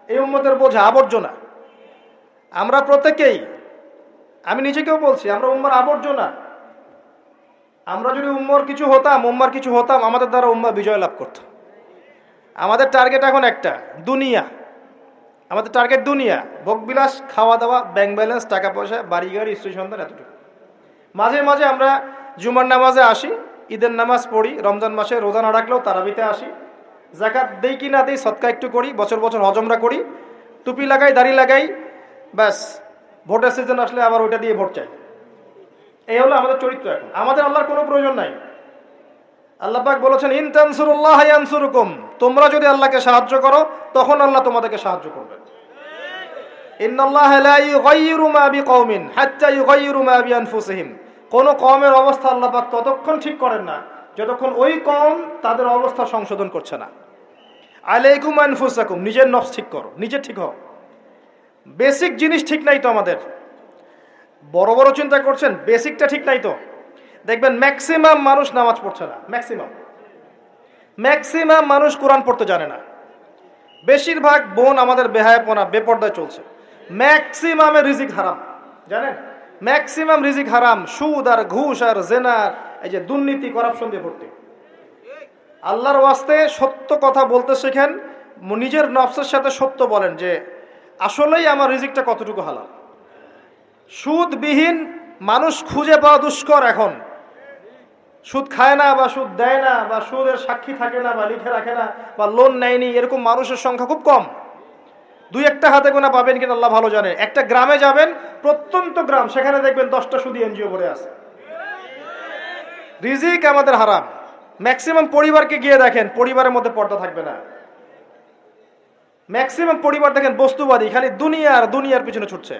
এই উম্মতের বোঝা, আবর্জনা। আমরা প্রত্যেকেই, আমি নিজেকেও বলছি, আমরা উম্মার আবর্জনা। আমরা যদি উম্মার কিছু হতাম, আমাদের দ্বারা উম্মা বিজয় লাভ করত। আমাদের টার্গেট এখন একটা, দুনিয়া। আমাদের টার্গেট দুনিয়া, ভোগবিলাস, খাওয়া দাওয়া, ব্যাংক ব্যালেন্স, টাকা পয়সা, বাড়ি গাড়ি, স্ত্রী সন্তান, এতটুকু। মাঝে মাঝে আমরা জুমার নামাজে আসি, ঈদের নামাজ পড়ি, রমজান মাসে রোজা না রাখলেও তারাবিতে আসি, যাকাত দেই কি না দেই, সদকা একটু করি, বছর বছর হজ উমরা করি, টুপি লাগাই, দাড়ি লাগাই, ব্যাস ভোটের সিজন আসলে আবার ওইটা দিয়ে ভোট চাই। এই হলো আমাদের চরিত্র। এখন আমাদের আল্লাহর কোনো প্রয়োজন নাই। আল্লাহ পাক বলেছেন, ইন তানসুরুল্লাহ ইয়ানসুরুকুম, তোমরা যদি আল্লাহকে সাহায্য করো তখন আল্লাহ তোমাদেরকে সাহায্য করবেন। ইন্নাল্লাহা লা ইউগাইয়িরু মা বিকওমিন হাত্তা ইউগাইয়িরু মা বিআনফুসিহিম, কোন কওমের অবস্থা আল্লাহ পাক ততক্ষণ ঠিক করেন না যতক্ষণ ওই কওম তাদের অবস্থা সংশোধন করছে না। আলাইকুম আনফুসাকুম, নিজের নফস ঠিক করো, নিজে ঠিক হও। বেসিক জিনিস ঠিক নাই তো আমাদের। বড় বড় চিন্তা করছেন, বেসিকটা ঠিক নাই তো। দেখবেন ম্যাক্সিমাম মানুষ নামাজ পড়ছে না, ম্যাক্সিমাম মানুষ কোরআন পড়তে জানে না। বেশিরভাগ বোন আমাদের বেহায়াপনা, বেপর্দায় চলছে। ম্যাক্সিমামের রিজিক হারাম, জানেন? ম্যাক্সিমাম রিজিক হারাম। সুদ আর ঘুষ আর জেনা এই যে দুর্নীতি করাপশন দিয়ে ভর্তি। আল্লাহর ওয়াস্তে সত্য কথা বলতে শেখেন, নিজের নফসের সাথে সত্য বলেন যে আসলেই আমার রিজিকটা কতটুকু হালাল। সুদবিহীন মানুষ খুঁজে পাওয়া দুষ্কর এখন। সুদ খায় না বা সুদ দেয় না বা সুদের সাক্ষী থাকে না বা লিখে রাখে না বা লোন নেয়নি, এরকম মানুষের সংখ্যা খুব কম। দুই একটা হাতে গোনা পাবেন কিনা আল্লাহ ভালো জানে। একটা গ্রামে যাবেন, প্রত্যন্ত গ্রাম, সেখানে দেখবেন 10টা সুদী এনজিও ভরে আছে। রিজিক আমাদের হারাম। ম্যাক্সিমাম পরিবারকে গিয়ে দেখেন, পরিবারের মধ্যে পর্দা থাকবে না। ম্যাক্সিমাম পরিবার দেখেন বস্তুবাদী, খালি দুনিয়ার পিছনে ছুটছে।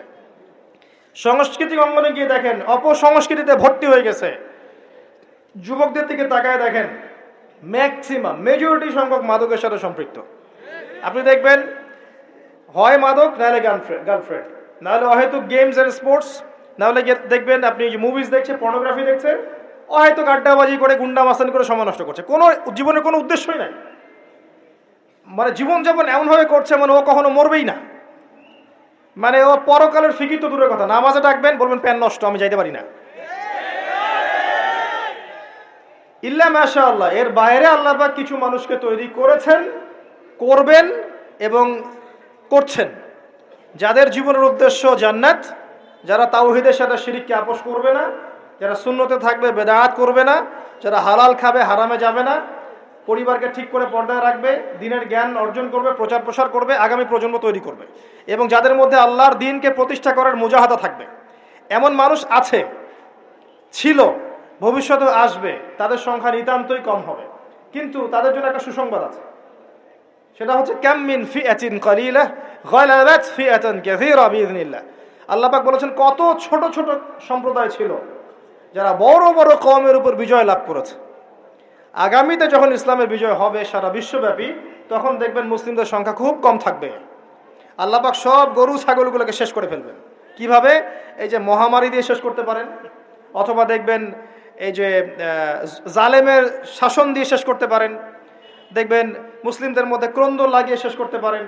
সাংস্কৃতিক অঙ্গনে গিয়ে দেখেন অপসংস্কৃতিতে ভর্তি হয়ে গেছে। যুবকদের দিকে তাকায় দেখেন, ম্যাক্সিমাম মেজরিটি সংখ্যক মাদকের সাথে সম্পৃক্ত। আপনি দেখবেন হয় মাদক, নাহলে গার্লফ্রেন্ড, নাহলে অহেতুক গেমস এন্ড স্পোর্টস, নাহলে দেখবেন আপনি যে মুভিজ দেখছে, পর্নোগ্রাফি দেখছে, অহেতুক আড্ডাবাজি করে, গুন্ডা মাস্তানি করে সময় নষ্ট করছে। কোনো জীবনে কোনো উদ্দেশ্যই নাই। মানে জীবনযাপন এমনভাবে করছে মানে ও কখনো মরবেই না। মানে ও পরকালের ফিকির তো দূরের কথা, নামাজে ডাকবেন বলবেন প্যান নষ্ট, আমি যাইতে পারি না। ইল্লা মাশাআল্লাহ, এর বাইরে আল্লাহ পাক কিছু মানুষকে তৈরি করেছেন, করবেন এবং করছেন, যাদের জীবনের উদ্দেশ্য জান্নাত, যারা তাওহীদের সাথে শিরককে আপোস করবে না, যারা সুন্নতে থাকবে, বেদাত করবে না, যারা হালাল খাবে, হারামে যাবে না, পরিবারকে ঠিক করে পর্দায় রাখবে, দিনের জ্ঞান অর্জন করবে, প্রচার প্রসার করবে, আগামী প্রজন্ম তৈরি করবে, এবং যাদের মধ্যে আল্লাহর দ্বীনকে প্রতিষ্ঠা করার মুজাহাদা থাকবে। এমন মানুষ আছে, ছিল, ভবিষ্যতে আসবে, তাদের সংখ্যা নিতান্তই কম হবে। কিন্তু তাদের জন্য একটা সুসংবাদ আছে, সেটা হচ্ছে কাম মিন ফিআতিন কালিলাহ গালাবাত ফিআতান কাসীরা বিইذنিল্লাহ। আল্লাহ পাক বলেছেন কত ছোট ছোট সম্প্রদায় ছিল যারা বড় বড় কওমের উপর বিজয় লাভ করেছে। আগামীতে যখন ইসলামের বিজয় হবে সারা বিশ্বব্যাপী, তখন দেখবেন মুসলিমদের সংখ্যা খুব কম থাকবে। আল্লাহ পাক সব গরু ছাগলগুলোকে শেষ করে ফেলবেন। কিভাবে? এই যে মহামারী দিয়ে শেষ করতে পারেন, অথবা দেখবেন এই যে জালেমের শাসন দিয়ে শেষ করতে পারেন, দেখবেন মুসলিমদের মধ্যে ক্রন্দন লাগিয়ে শেষ করতে পারেন,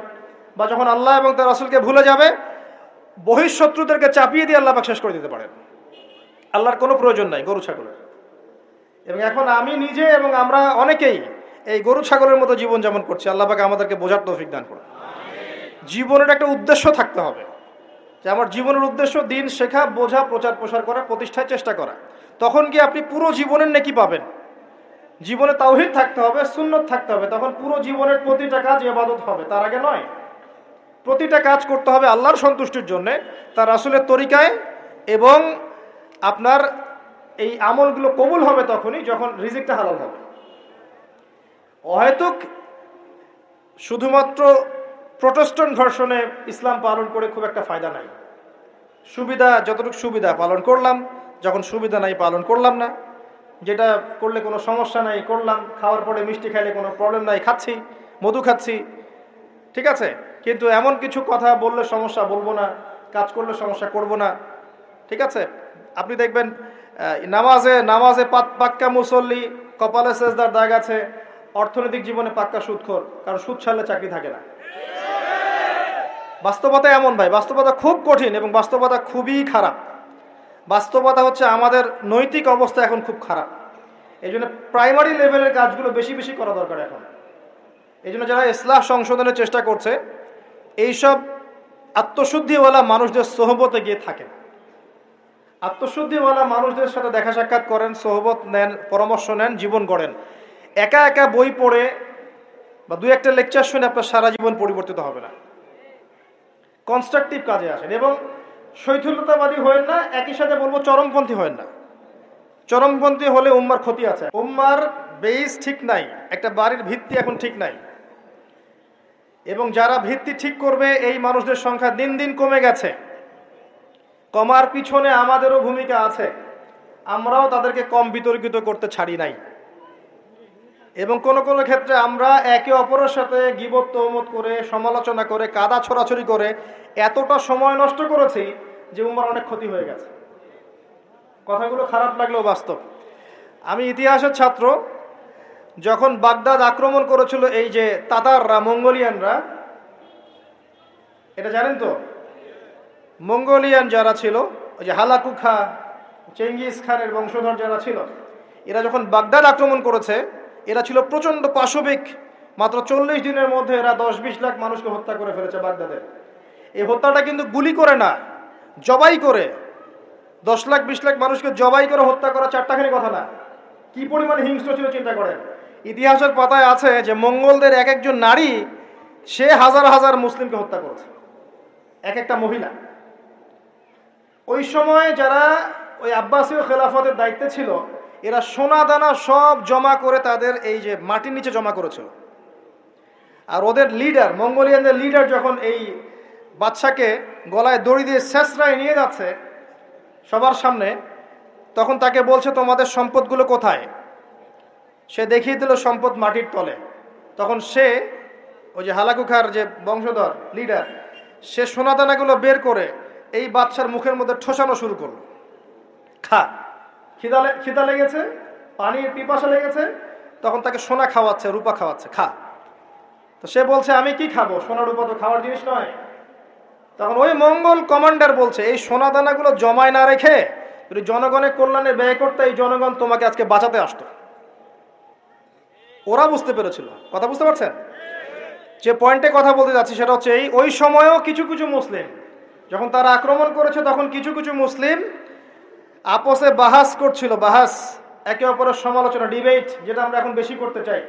বা যখন আল্লাহ এবং তার রাসূলকে ভুলে যাবে, বহিঃশত্রুদেরকে চাপিয়ে দিয়ে আল্লাহ পাক শেষ করে দিতে পারেন। আল্লাহর কোনো প্রয়োজন নাই গরু ছাগলের। এবং এখন আমি নিজে এবং আমরা অনেকেই এই গরু ছাগলের মতো জীবন যেমন করছি, আল্লাহ পাক আমাদেরকে বোঝার তৌফিক দান করুন। জীবনের একটা উদ্দেশ্য থাকতে হবে, যে আমার জীবনের উদ্দেশ্য দিন শেখা, বোঝা, প্রচার প্রসার করা, প্রতিষ্ঠায় চেষ্টা করা। তখন কি আপনি পুরো জীবনের নেকি পাবেন। জীবনে তাওহীদ থাকতে হবে, সুন্নত থাকতে হবে, তখন পুরো জীবনের প্রতিটা কাজ ইবাদত হবে। তার আগে নয়। প্রতিটা কাজ করতে হবে আল্লাহর সন্তুষ্টির জন্যে, তার রাসূলের তরিকায়, এবং আপনার এই আমলগুলো কবুল হবে তখনই যখন রিজিকটা হালাল হবে। অহেতুক শুধুমাত্র প্রোটেস্ট্যান্ট ভার্সনে ইসলাম পালন করে খুব একটা ফায়দা নাই। সুবিধা যতটুকু সুবিধা পালন করলাম, যখন সুবিধা নাই পালন করলাম না। যেটা করলে কোনো সমস্যা নাই করলাম, খাওয়ার পরে মিষ্টি খাইলে কোনো প্রবলেম নাই খাচ্ছি, মধু খাচ্ছি, ঠিক আছে। কিন্তু এমন কিছু কথা বললে সমস্যা বলবো না, কাজ করলে সমস্যা করব না, ঠিক আছে। আপনি দেখবেন নামাজে পাক্কা মুসল্লি, কপালে সেজদার দাগ আছে, অর্থনৈতিক জীবনে পাক্কা সুদখোর, কারণ সুদ ছাড়লে চাকরি থাকে না। বাস্তবতা এমন ভাই, বাস্তবতা খুব কঠিন এবং বাস্তবতা খুবই খারাপ। বাস্তবতা হচ্ছে আমাদের নৈতিক অবস্থা এখন খুব খারাপ। এই জন্য প্রাইমারি লেভেলের কাজগুলো বেশি বেশি করা দরকার এখন। এই জন্য যারা ইসলাহ সংশোধনের চেষ্টা করছে, এইসব আত্মশুদ্ধিওয়ালা মানুষদের সোহবতে গিয়ে থাকেন, আত্মশুদ্ধিওয়ালা মানুষদের সাথে দেখা সাক্ষাৎ করেন, সোহবত নেন, পরামর্শ নেন, জীবন গড়েন। একা একা বই পড়ে বা দুই একটা লেকচার শুনে আপনার সারা জীবন পরিবর্তিত হবে না। কনস্ট্রাকটিভ কাজে আসেন এবং শৈথিল্যতাবাদী হয়েন না, একই সাথে বলবো চরমপন্থী হয়েন না। চরমপন্থী হলে উম্মার ক্ষতি আছে। উম্মার বেস ঠিক নাই, একটা বাড়ির ভিত্তি এখন ঠিক নাই, এবং যারা ভিত্তি ঠিক করবে এই মানুষদের সংখ্যা দিন দিন কমে গেছে। কমার পিছনে আমাদেরও ভূমিকা আছে, আমরাও তাদেরকে কম বিতর্কিত করতে ছাড়ি নাই, এবং কোনো কোনো ক্ষেত্রে আমরা একে অপরের সাথে গীবত তহমত করে, সমালোচনা করে, কাদা ছড়াছড়ি করে এতটা সময় নষ্ট করেছি যে উম্মার অনেক ক্ষতি হয়ে গেছে। কথাগুলো খারাপ লাগলেও বাস্তব। আমি ইতিহাসের ছাত্র, যখন বাগদাদ আক্রমণ করেছিল এই যে তাতাররা, মঙ্গোলিয়ানরা, এটা জানেন তো? মঙ্গোলিয়ান যারা ছিল, ওই যে হালাকু খা, চেঙ্গিস খানের বংশধর যারা ছিল, এরা যখন বাগদাদ আক্রমণ করেছে, এরা ছিল প্রচণ্ড পাশবিক। মাত্র 40 দিনের মধ্যে এরা 10-20 লাখ মানুষকে হত্যা করে ফেলেছে বাগদাদে। এই হত্যাটা কিন্তু গুলি করে না, জবাই করে। 10 লাখ 20 লাখ মানুষকে জবাই করে হত্যা করা চারটাখানি কথা না। কি পরিমাণে হিংস্র ছিল চিন্তা করেন। ইতিহাসের পাতায় আছে যে মঙ্গলদের এক একজন নারী সে হাজার হাজার মুসলিমকে হত্যা করেছে, এক একটা মহিলা। ওই সময় যারা ওই আব্বাসীয় খেলাফতের দায়িত্বে ছিল, এরা সোনা দানা সব জমা করে তাদের এই যে মাটির নিচে জমা করেছিল। আর ওদের লিডার, মঙ্গোলিয়ানদের লিডার যখন এই বাদশাকে গলায় দড়ি দিয়ে শেষরায় নিয়ে যাচ্ছে সবার সামনে, তখন তাকে বলছে তোমাদের সম্পদগুলো কোথায়? সে দেখিয়ে দিল সম্পদ মাটির তলে। তখন সে ওই যে হালাকুখার যে বংশধর লিডার, সে সোনাদানাগুলো বের করে এই বাদশার মুখের মধ্যে ঠোসানো শুরু করলো। খা, খিদা লেগেছে, পানির পিপাসা লেগেছে, তখন তাকে সোনা খাওয়াচ্ছে, রূপা খাওয়াচ্ছে, খা। তো সে বলছে আমি কি খাবো, সোনা রূপা তো খাওয়ার জিনিস নয়। তখন ওই মঙ্গল কমান্ডার বলছে এই সোনা দানাগুলো জমায় না রেখে যদি জনগণের কল্যাণে ব্যয় করতে, এই জনগণ তোমাকে আজকে বাঁচাতে আসতো। ওরা বুঝতে পেরেছিল। কথা বুঝতে পারছেন? যে পয়েন্টে কথা বলতে যাচ্ছি সেটা হচ্ছে এই, ওই সময়ও কিছু কিছু মুসলিম যখন তারা আক্রমণ করেছে, তখন কিছু কিছু মুসলিম আপসে বাহাস করছিল। বাহাস, একে অপরের সমালোচনা, ডিবেট, যেটা আমরা এখন বেশি করতে চাই,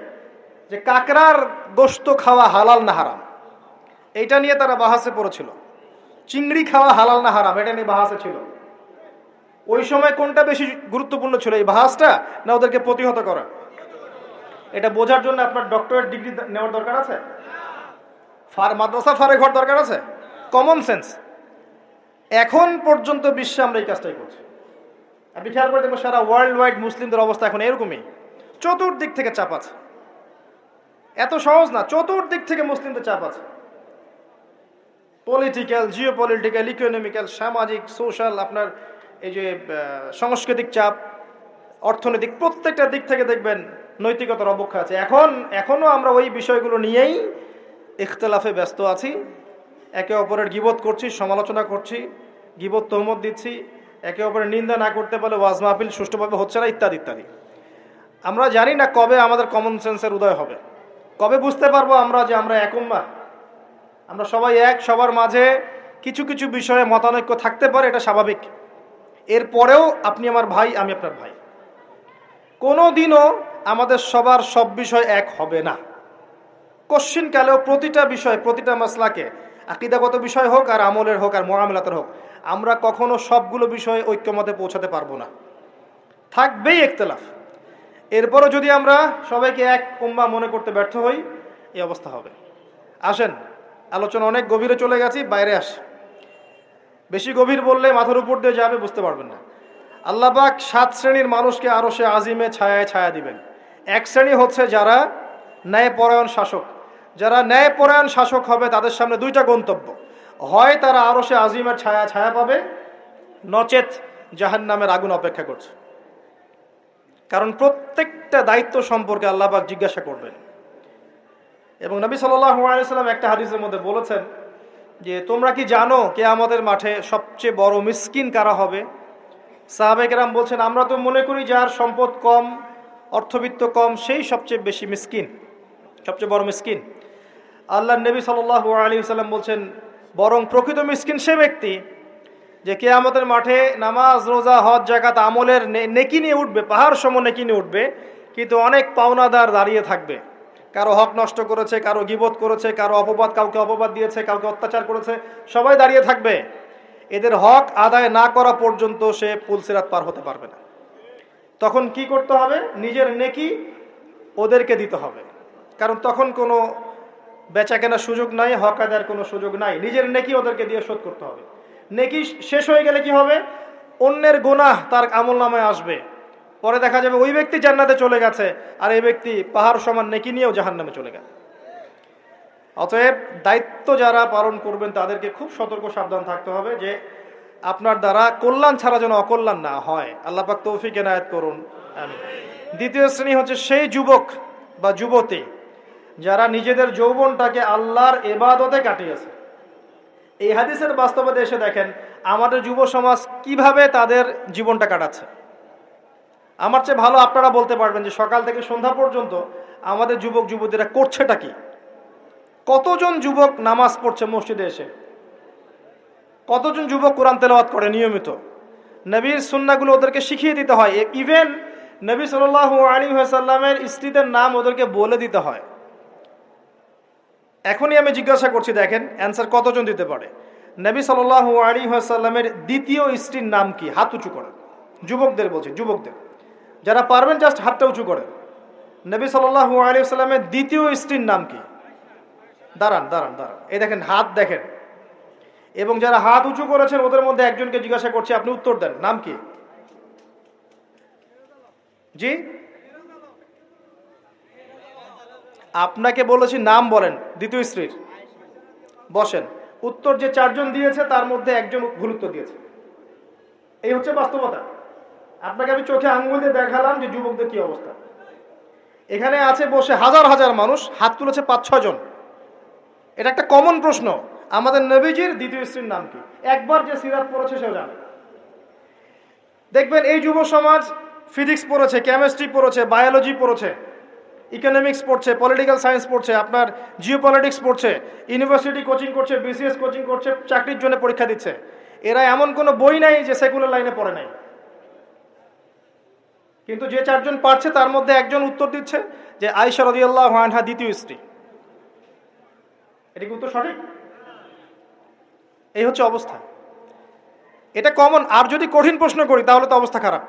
যে কাকড়ার গোশত খাওয়া হালাল না হারাম, এইটা নিয়ে তারা বাহাসে পড়েছিল। চিংড়ি খাওয়া হালাল না হারাম, এটা নিয়ে বাহাসে ছিল। ওই সময় কোনটা বেশি গুরুত্বপূর্ণ ছিল, এই বাহাসটা না ওদেরকে প্রতিহত করা? এটা বোঝার জন্য আপনার ডক্টরেট ডিগ্রি নেওয়ার দরকার আছে? মাদ্রাসা ফারে ঘর দরকার আছে? Common sense. এখন পর্যন্ত বিশ্বে আমরা এই কাজটাই করছি। আপনি খেয়াল করে দেখবেন সারা ওয়ার্ল্ড ওয়াইড মুসলিমদের অবস্থা এখন এরকমই। চতুর্দিক থেকে চাপ আছে। এত সহজ না, চতুর্দিক থেকে মুসলিমদের চাপ আছে। পলিটিক্যাল, জিওপলিটিক্যাল, ইকোনমিক্যাল, সামাজিক, সোশ্যাল, আপনার এই যে সাংস্কৃতিক চাপ, অর্থনৈতিক, প্রত্যেকটা দিক থেকে দেখবেন নৈতিকতার অবক্ষয় আছে। এখনো আমরা ওই বিষয়গুলো নিয়েই ইখতিলাফে ব্যস্ত আছি। একে অপরের গীবত করছি, সমালোচনা করছি, গীবত তহমত দিচ্ছি, একে অপরের নিন্দা না করতে পারলে ওয়াজ মাহফিল সুষ্ঠুভাবে হচ্ছে না, ইত্যাদি ইত্যাদি। আমরা জানি না কবে আমাদের কমন সেন্সের উদয় হবে, কবে বুঝতে পারবো আমরা যে আমরা এক উম্মাহ, আমরা সবাই এক। সবার মাঝে কিছু কিছু বিষয়ে মতানৈক্য থাকতে পারে, এটা স্বাভাবিক। এরপরেও আপনি আমার ভাই, আমি আপনার ভাই। কোনো দিনও আমাদের সবার সব বিষয় এক হবে না। কশ্চিনকালেও প্রতিটা বিষয়, প্রতিটা মাসলাকে, আকীদাগত বিষয় হোক আর আমলের হোক আর মুআমালাতের হোক, আমরা কখনো সবগুলো বিষয়ে ঐক্যমতে পৌঁছাতে পারবো না, থাকবেই ইখতিলাফ। এরপরও যদি আমরা সবাইকে এক উম্মাহ মনে করতে ব্যর্থ হই, এই অবস্থা হবে। আসেন, আলোচনা অনেক গভীরে চলে গেছি, বাইরে আসি। বেশি গভীর বললে মাথার উপর দিয়ে যাবে, বুঝতে পারবেন না। আল্লাহ পাক 7 শ্রেণীর মানুষকে আরশে আজিমে ছায়ায় ছায়া দিবেন। এক শ্রেণী হচ্ছে যারা ন্যায়পরায়ণ শাসক। যারা ন্যায়পরায়ণ শাসক হবে তাদের সামনে দুইটা গন্তব্য, হয় তারা আরশে আজিমের ছায়া ছায়া পাবে, নচেত জাহান্নামের আগুন অপেক্ষা করছে। কারণ প্রত্যেকটা দায়িত্ব সম্পর্কে আল্লাহ পাক জিজ্ঞাসা করবেন। এবং নবী সাল্লাল্লাহু আলাইহি সাল্লাম একটা হাদিসের মধ্যে বলেছেন যে তোমরা কি জানো কিয়ামতের মাঠে সবচেয়ে বড় মিসকিন কারা হবে? সাহাবায়ে কেরাম বলছেন আমরা তো মনে করি যার সম্পদ কম, অর্থবিত্ত কম, সেই সবচেয়ে বেশি মিসকিন, সবচেয়ে বড় মিসকিন। আল্লাহর নবী সাল্লাল্লাহু আলাইহি সাল্লাম বলছেন বরং প্রকৃত মিসকিন সে ব্যক্তি যে কিয়ামতের মাঠে নামাজ, রোজা, হজ, যাকাত আমলের নেকি নিয়ে উঠবে, পাহাড় সম নেকি নিয়ে উঠবে, কিন্তু অনেক পাওনাদার দাঁড়িয়ে থাকবে। কারো হক নষ্ট করেছে, কারো গীবত করেছে, কারো অপবাদ, কাউকে অপবাদ দিয়েছে, কাউকে অত্যাচার করেছে, সবাই দাঁড়িয়ে থাকবে। এদের হক আদায় না করা পর্যন্ত সে পুলসিরাত পার হতে পারবে না। তখন কি করতে হবে? নিজের নেকি ওদেরকে দিতে হবে, কারণ তখন কোনো বেচা কেনার সুযোগ নাই, হক আদায়ের কোনো সুযোগ নাই। নিজের নেকি ওদেরকে দিয়ে শোধ করতে হবে। নেকি শেষ হয়ে গেলে কি হবে? অন্যের গুনাহ তার আমল নামায় আসবে, পরে দেখা যাবে ওই ব্যক্তি জান্নাতে চলে গেছে আর এই ব্যক্তি পাহাড় সমান নেকি নিয়েও জাহান্নামে চলে গেছে। অতএব দায়িত্ব যারা পালন করবেন তাদেরকে খুব সতর্ক সাবধান থাকতে হবে যে আপনার দ্বারা কল্যাণ ছাড়া যেন অকল্যাণ না হয়। আল্লাহ পাক তৌফিক এনায়েত করুন, আমিন। দ্বিতীয় শ্রেণী হচ্ছে সেই যুবক বা যুবতী যারা নিজেদের যৌবনটাকে আল্লাহর ইবাদতে কাটিয়েছে। এই হাদিসের বাস্তবতা এসে দেখেন আমাদের যুব সমাজ কিভাবে তাদের জীবনটা কাটাচ্ছে। আমার চেয়ে ভালো আপনারা বলতে পারবেন যে সকাল থেকে সন্ধ্যা পর্যন্ত আমাদের যুবক যুবতীরা করছেটা কি। কতজন যুবক নামাজ পড়ছে মসজিদে এসে, কতজন যুবক কোরআন তেলাওয়াত করে নিয়মিত। নবীর সুন্নাহগুলো ওদেরকে শিখিয়ে দিতে হয়। ইভেন নবী সাল্লাল্লাহু আলাইহি ওয়াসাল্লামের স্ত্রীদের নাম ওদেরকে বলে দিতে হয়। এখনই আমি জিজ্ঞাসা করছি, দেখেন অ্যান্সার কতজন দিতে পারে। নবী সাল্লাল্লাহু আলাইহি ওয়াসাল্লামের দ্বিতীয় স্ত্রীর নাম কি? হাত উঁচু করেন। যুবকদের বলছি, যুবকদের যারা পারবেন জাস্ট হাতটা উঁচু করেন। নবী সাল্লাল্লাহু আলাইহি ওয়াসাল্লামের দ্বিতীয় স্ত্রীর নাম কি? দাঁড়ান দাঁড়ান দাঁড়ান, এই দেখেন হাত দেখেন। এবং যারা হাত উঁচু করেছেন ওদের মধ্যে একজনকে জিজ্ঞাসা করছি, আপনি উত্তর দেন, নাম কি? জি, আপনাকে বলেছি নাম বলেন দ্বিতীয় স্ত্রীর। বসেন। উত্তর যে চারজন দিয়েছে তার মধ্যে একজন ভুল উত্তর দিয়েছে। এই হচ্ছে বাস্তবতা। আপনাকে আমি চোখে আঙ্গুল দিয়ে দেখালাম যে যুবকদের কি অবস্থা। এখানে আছে বসে হাজার হাজার মানুষ, হাত তুলেছে 5-6 জন। এটা একটা কমন প্রশ্ন, আমাদের নবীজির দ্বিতীয় স্ত্রীর নাম কি? একবার যে সিরাত পড়েছে সেও জানে। দেখবেন এই যুব সমাজ ফিজিক্স পড়েছে, কেমিস্ট্রি পড়েছে, বায়োলজি পড়েছে, ইকোনমিক্স পড়ছে, পলিটিক্যাল সায়েন্স পড়ছে, আপনার জিওপলিটিক্স পড়ছে, ইউনিভার্সিটি কোচিং করছে, বিসিএস কোচিং করছে, চাকরির জন্য পরীক্ষা দিচ্ছে। এরা এমন কোনো বই নাই যে সেকুলার লাইনে পড়ে নাই। কিন্তু যে চারজন পারছে তার মধ্যে একজন উত্তর দিচ্ছে যে আয়েশা রাদিয়াল্লাহু আনহা দ্বিতীয় স্ত্রী। এটা কি উত্তর সঠিক? এই হচ্ছে অবস্থা। এটা কমন। আর যদি কঠিন প্রশ্ন করি তাহলে তো অবস্থা খারাপ।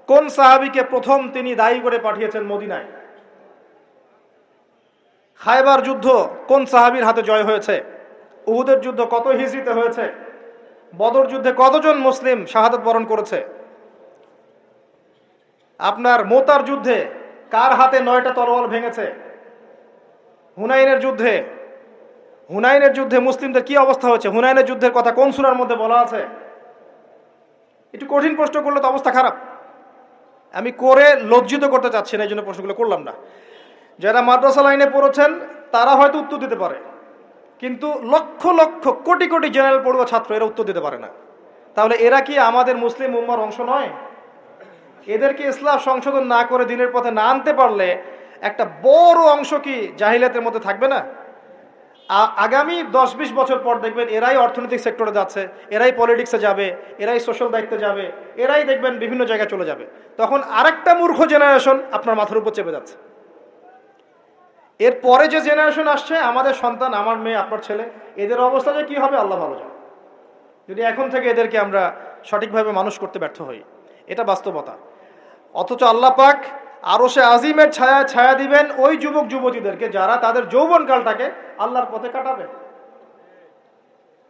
কোন সাহাবীকে প্রথম তিনি দায়ী করে পাঠিয়েছেন মদিনায়? খায়বার যুদ্ধ কোন সাহাবীর হাতে জয় হয়েছে? উহুদের যুদ্ধ কত হিজরিতে হয়েছে? বদর যুদ্ধে কতজন মুসলিম শাহাদাত বরণ করেছে? আপনার মোতার যুদ্ধে কার হাতে 9টা তরোয়াল ভেঙেছে? হুনাইনের যুদ্ধে মুসলিমদের কি অবস্থা হয়েছে? হুনাইনের যুদ্ধের কথা কোন সূরার মধ্যে বলা আছে? একটু কঠিন প্রশ্ন করলে তো অবস্থা খারাপ। আমি করে লজ্জিত করতে চাচ্ছি না, এই জন্য প্রশ্নগুলো করলাম না। যারা মাদ্রাসা লাইনে পড়েছেন তারা হয়তো উত্তর দিতে পারে, কিন্তু লক্ষ লক্ষ কোটি কোটি জেনারেল পড়ুয়া ছাত্র এরা উত্তর দিতে পারে না। তাহলে এরা কি আমাদের মুসলিম উম্মার অংশ নয়? এদেরকে ইসলাম সংশোধন না করে দিনের পথে না আনতে পারলে একটা বড় অংশ কি জাহিলিয়াতের মধ্যে থাকবে না? আগামী 10-20 বছর পর দেখবেন এরাই অর্থনৈতিক সেক্টরে যাচ্ছে, এরাই পলিটিক্সে যাবে, এরাই সোশ্যাল দায়িত্বে যাবে, এরাই দেখবেন বিভিন্ন জায়গায় চলে যাবে। তখন আরেকটা মূর্খ জেনারেশন আপনার মাথার উপর চেপে যাচ্ছে। এরপরে যে জেনারেশন আসছে, আমাদের সন্তান, আমার মেয়ে, আপনার ছেলে, এদের অবস্থা যে কি হবে আল্লাহ ভালো জানে, যদি এখন থেকে এদেরকে আমরা সঠিকভাবে মানুষ করতে ব্যর্থ হই। এটা বাস্তবতা। অথচ আল্লাহ পাক আরশে আজিমের ছায়া দিবেন ওই যুবক যুবতীদেরকে যারা তাদের যৌবনকালটাকে আল্লাহর পথে কাটাবে।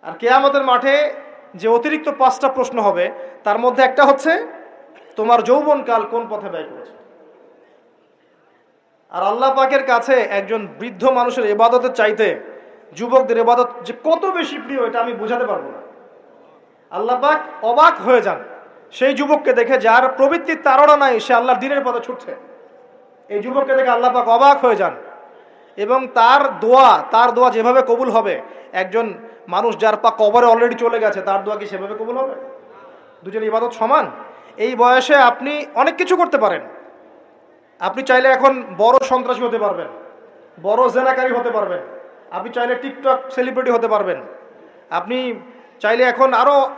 আর কিয়ামতের মাঠে যে অতিরিক্ত 5টা প্রশ্ন হবে তার মধ্যে একটা হচ্ছে তোমার যৌবনকাল কোন পথে ব্যয় করেছে। আর আল্লাহ পাকের কাছে একজন বৃদ্ধ মানুষের ইবাদতের চাইতে যুবকদের ইবাদত যে কত বেশি প্রিয় এটা আমি বোঝাতে পারবো না। আল্লাহ পাক অবাক হয়ে যান সেই যুবককে দেখে যার প্রবৃত্তির তাড়না নাই, সে আল্লাহর দ্বীনের পথে ছুটছে। এই যুবককে দেখে আল্লাহ পাক অবাক হয়ে যান এবং তার দোয়া যেভাবে কবুল হবে, একজন মানুষ যার পা কবরে অলরেডি চলে গেছে তার দোয়া কি সেভাবে কবুল হবে? দুজন ইবাদত সমান। এই বয়সে আপনি অনেক কিছু করতে পারেন। আপনি চাইলে এখন বড় সন্ত্রাসী হতে পারবেন, বড় জেনাকারী হতে পারবেন, আপনি চাইলে টিকটক সেলিব্রিটি হতে পারবেন, আপনি চাইলে এখন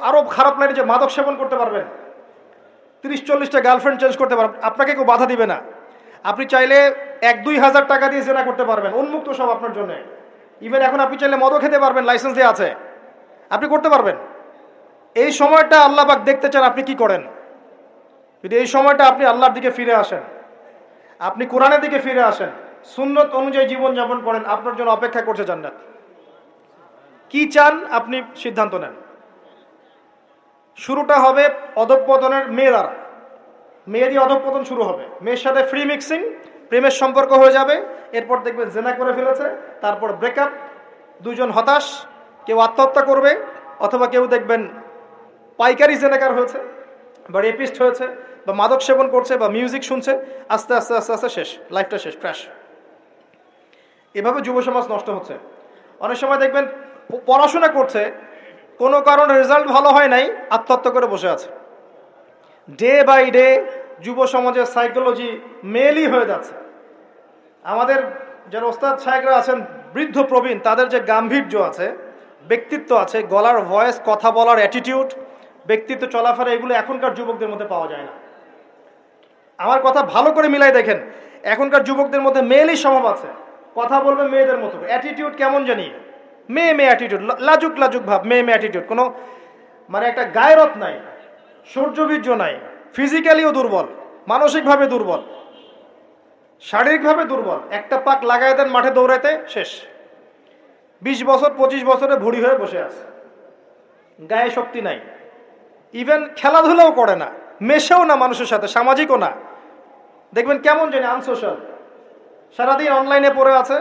আরো খারাপ লাইনে যে মাদক সেবন করতে পারবেন, 30-40টা গার্লফ্রেন্ড চেঞ্জ করতে পারবেন, আপনাকে কেউ বাধা দিবে না। আপনি চাইলে 1-2 হাজার টাকা দিয়ে জেনা করতে পারবেন, উন্মুক্ত সব আপনার জন্য। ইভেন এখন আপনি চাইলে মদও খেতে পারবেন, লাইসেন্স দিয়ে আছে, আপনি করতে পারবেন। এই সময়টা আল্লাহ পাক দেখতে চান আপনি কি করেন। যদি এই সময়টা আপনি আল্লাহর দিকে ফিরে আসেন, আপনি কোরআনের দিকে ফিরে আসেন, সুন্নত অনুযায়ী জীবন যাপন করেন, আপনার জন্য অপেক্ষা করছে জান্নাত। কি চান আপনি সিদ্ধান্ত নেন। শুরুটা হবে অধঃপতনের মেয়ে দ্বারা, মেয়ে দিয়ে অধঃপতন শুরু হবে। মেয়ের সাথে ফ্রি মিক্সিং, প্রেমের সম্পর্ক হয়ে যাবে, এরপর দেখবেন জেনা করে ফেলেছে, তারপর ব্রেকআপ, দুজন হতাশ, কেউ আত্মহত্যা করবে, অথবা কেউ দেখবেন পাইকারি জেনাকার হয়েছে বা রেপিস্ট হয়েছে বা মাদক সেবন করছে বা মিউজিক শুনছে, আস্তে আস্তে আস্তে আস্তে শেষ, লাইফটা শেষ, ক্র্যাশ। এভাবে যুব সমাজ নষ্ট হচ্ছে। অনেক সময় দেখবেন পড়াশোনা করছে, কোনো কারণে রেজাল্ট ভালো হয় নাই, আত্মহত্যা করে বসে আছে। ডে বাই ডে যুব সমাজের সাইকোলজি মেলই হয়ে যাচ্ছে। আমাদের যারা ওস্তাদ সাহেবরা আছেন বৃদ্ধ প্রবীণ, তাদের যে গাম্ভীর্য আছে, ব্যক্তিত্ব আছে, গলার ভয়েস, কথা বলার অ্যাটিটিউড, ব্যক্তিত্ব, চলাফেরা, এগুলো এখনকার যুবকদের মধ্যে পাওয়া যায় না। আমার কথা ভালো করে মিলাই দেখেন, এখনকার যুবকদের মধ্যে মেয়েলই স্বভাব আছে, কথা বলবে মেয়েদের মতো, অ্যাটিটিউড কেমন জানি মেয়ে মেয়ে অ্যাটিটিউড, লাজুক লাজুক ভাব, মেয়ে মেয়ে অ্যাটিটিউড, কোনো মানে একটা গায়রত নাই, সৌর্যবীর্য নাই, ফিজিক্যালিও দুর্বল, মানসিকভাবে দুর্বল, শারীরিকভাবে দুর্বল। একটা পাক লাগাই দেন মাঠে দৌড়াইতে শেষ। 20 বছর 25 বছরে ভুড়ি হয়ে বসে আছে, গায়ে শক্তি নাই, ইভেন খেলাধুলাও করে না, মেশেও না মানুষের সাথে, সামাজিকও না। দেখবেন কেমন জানি আনসোশ্যাল, সারাদিন অনলাইনে পড়ে আছে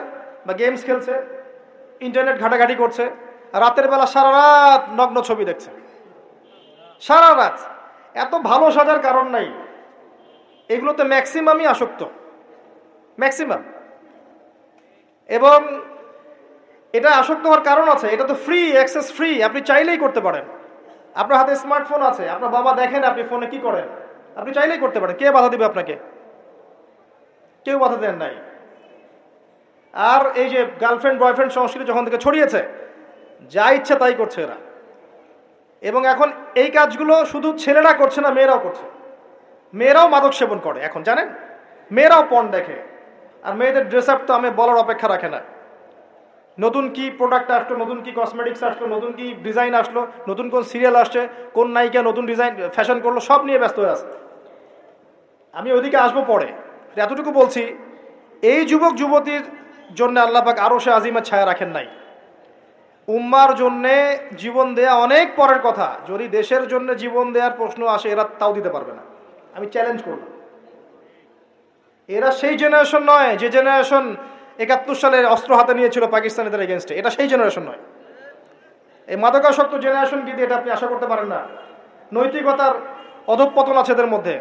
বা গেমস খেলছে, ইন্টারনেট ঘাটাঘাটি করছে, আর রাতের বেলা সারা রাত নগ্ন ছবি দেখছে, সারা রাত। এত ভালো সাজার কারণ নাই, এগুলোতে ম্যাক্সিমামই আসক্ত, ম্যাক্সিমাম। এবং এটা আসক্ত হওয়ার কারণ আছে, এটা তো ফ্রি, অ্যাক্সেস ফ্রি, আপনি চাইলেই করতে পারেন। আপনার হাতে স্মার্টফোন আছে, আপনার বাবা দেখেন আপনি ফোনে কি করেন, আপনি চাইলেই করতে পারেন। কে বাধা দিবে আপনাকে? কেউ বাধা দেন নাই। আর এই যে গার্লফ্রেন্ড বয়ফ্রেন্ড সংস্কৃতি যখন থেকে ছড়িয়েছে, যা ইচ্ছা তাই করছে এরা। এবং এখন এই কাজগুলো শুধু ছেলেরা করছে না, মেয়েরাও করছে। মেয়েরাও মাদক সেবন করে এখন, জানেন? মেয়েরাও পর্ন দেখে। আর মেয়েদের ড্রেস আপ তো আমি বলার অপেক্ষা রাখে না। নতুন কি প্রোডাক্ট আসলো, নতুন কি কসমেটিক্স আসলো, নতুন কি ডিজাইন আসলো, নতুন কোন সিরিয়াল আসছে, কোন নায়িকা নতুন ডিজাইন ফ্যাশন করলো, সব নিয়ে ব্যস্ত হয়ে আছে। আমি ওইদিকে আসবো পরে। এতটুকু বলছি, এই যুবক যুবতীর জন্য আল্লাহ পাক আরশে আজিমের ছায়া রাখেন নাই। উম্মার জন্যে জীবন দেয়া অনেক পরের কথা, যদি দেশের জন্য জীবন দেওয়ার প্রশ্ন আসে এরা তাও দিতে পারবে না। আমি চ্যালেঞ্জ করলাম, এরা সেই জেনারেশন নয় যে জেনারেশন 71 সালে অস্ত্র হাতে নিয়েছিল পাকিস্তানিদের এগেনস্টে, এটা সেই জেনারেশন নয়। এই মাদকাসক্ত জেনারেশনকে দিয়ে এটা আপনি আশা করতে পারেন না। নৈতিকতার অধঃপতন আছে এদের মধ্যে,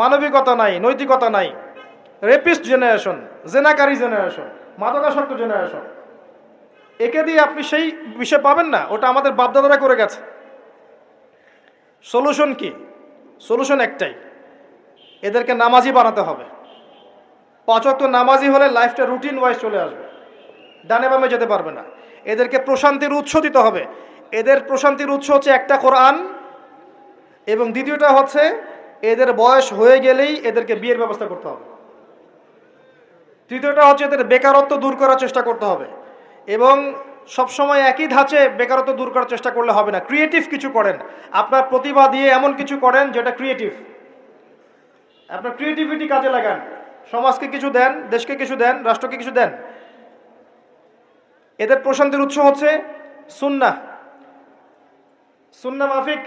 মানবিকতা নাই, নৈতিকতা নাই। রেপিস্ট জেনারেশন, জেনাকারী জেনারেশন, মাদকাসক্ত জেনারেশন, একে দিয়ে আপনি সেই বিষয় পাবেন না। ওটা আমাদের বাপদাদারা করে গেছে। সলিউশন কি? সলিউশন একটাই, এদেরকে নামাজি বানাতে হবে। 5 ওয়াক্ত নামাজি হলে লাইফটা রুটিন ওয়াইজ চলে আসবে, ডানে বামে যেতে পারবে না। এদেরকে প্রশান্তির উৎস দিতে হবে। এদের প্রশান্তির উৎস হচ্ছে একটা কোরআন, এবং দ্বিতীয়টা হচ্ছে এদের বয়স হয়ে গেলেই এদেরকে বিয়ের ব্যবস্থা করতে হবে। তৃতীয়টা হচ্ছে এদের বেকারত্ব দূর করার চেষ্টা করতে হবে। এবং সবসময় একই ধাঁচে বেকারত্ব দূর করার চেষ্টা করলে হবে না, ক্রিয়েটিভ কিছু করেন। আপনার প্রতিভা দিয়ে এমন কিছু করেন যেটা ক্রিয়েটিভ, আপনার ক্রিয়েটিভিটি কাজে লাগান। সমাজকে কিছু দেন, দেশকে কিছু দেন, রাষ্ট্রকে কিছু দেন। এদের প্রশান্তির উৎস হচ্ছে সুন্নাহ, সুন্নাহ মাফিক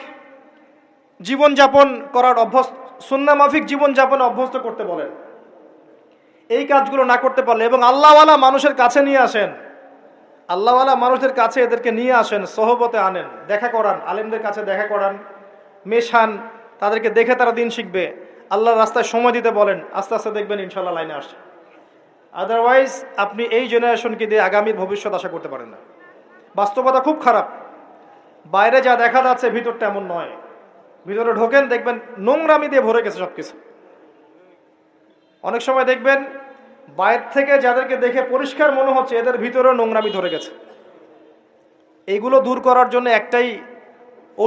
জীবনযাপন করার অভ্যস্ত, সুন্নাহ মাফিক জীবনযাপনে অভ্যস্ত করতে বলেন। এই কাজগুলো না করতে পারলে, এবং আল্লাহওয়ালা মানুষের কাছে নিয়ে আসেন, আল্লাহওয়ালা মানুষদের কাছে এদেরকে নিয়ে আসেন, সোহবতে আনেন, দেখা করান, আলেমদের কাছে দেখা করান, মেশান, তাদেরকে দেখে তারা দিন শিখবে। আল্লাহর রাস্তায় সময় দিতে বলেন, আস্তে আস্তে দেখবেন ইনশাল্লাহ লাইনে আসছে। আদারওয়াইজ আপনি এই জেনারেশনকে দিয়ে আগামীর ভবিষ্যৎ আশা করতে পারেন না। বাস্তবতা খুব খারাপ, বাইরে যা দেখা যাচ্ছে ভিতরটা এমন নয়। ভিতরে ঢোকেন, দেখবেন নোংরামি দিয়ে ভরে গেছে সব কিছু। অনেক সময় দেখবেন বাইরে থেকে যাদেরকে দেখে পরিষ্কার মনে হচ্ছে, এদের ভিতরেও নোংরামি ধরে গেছে। এইগুলো দূর করার জন্য একটাই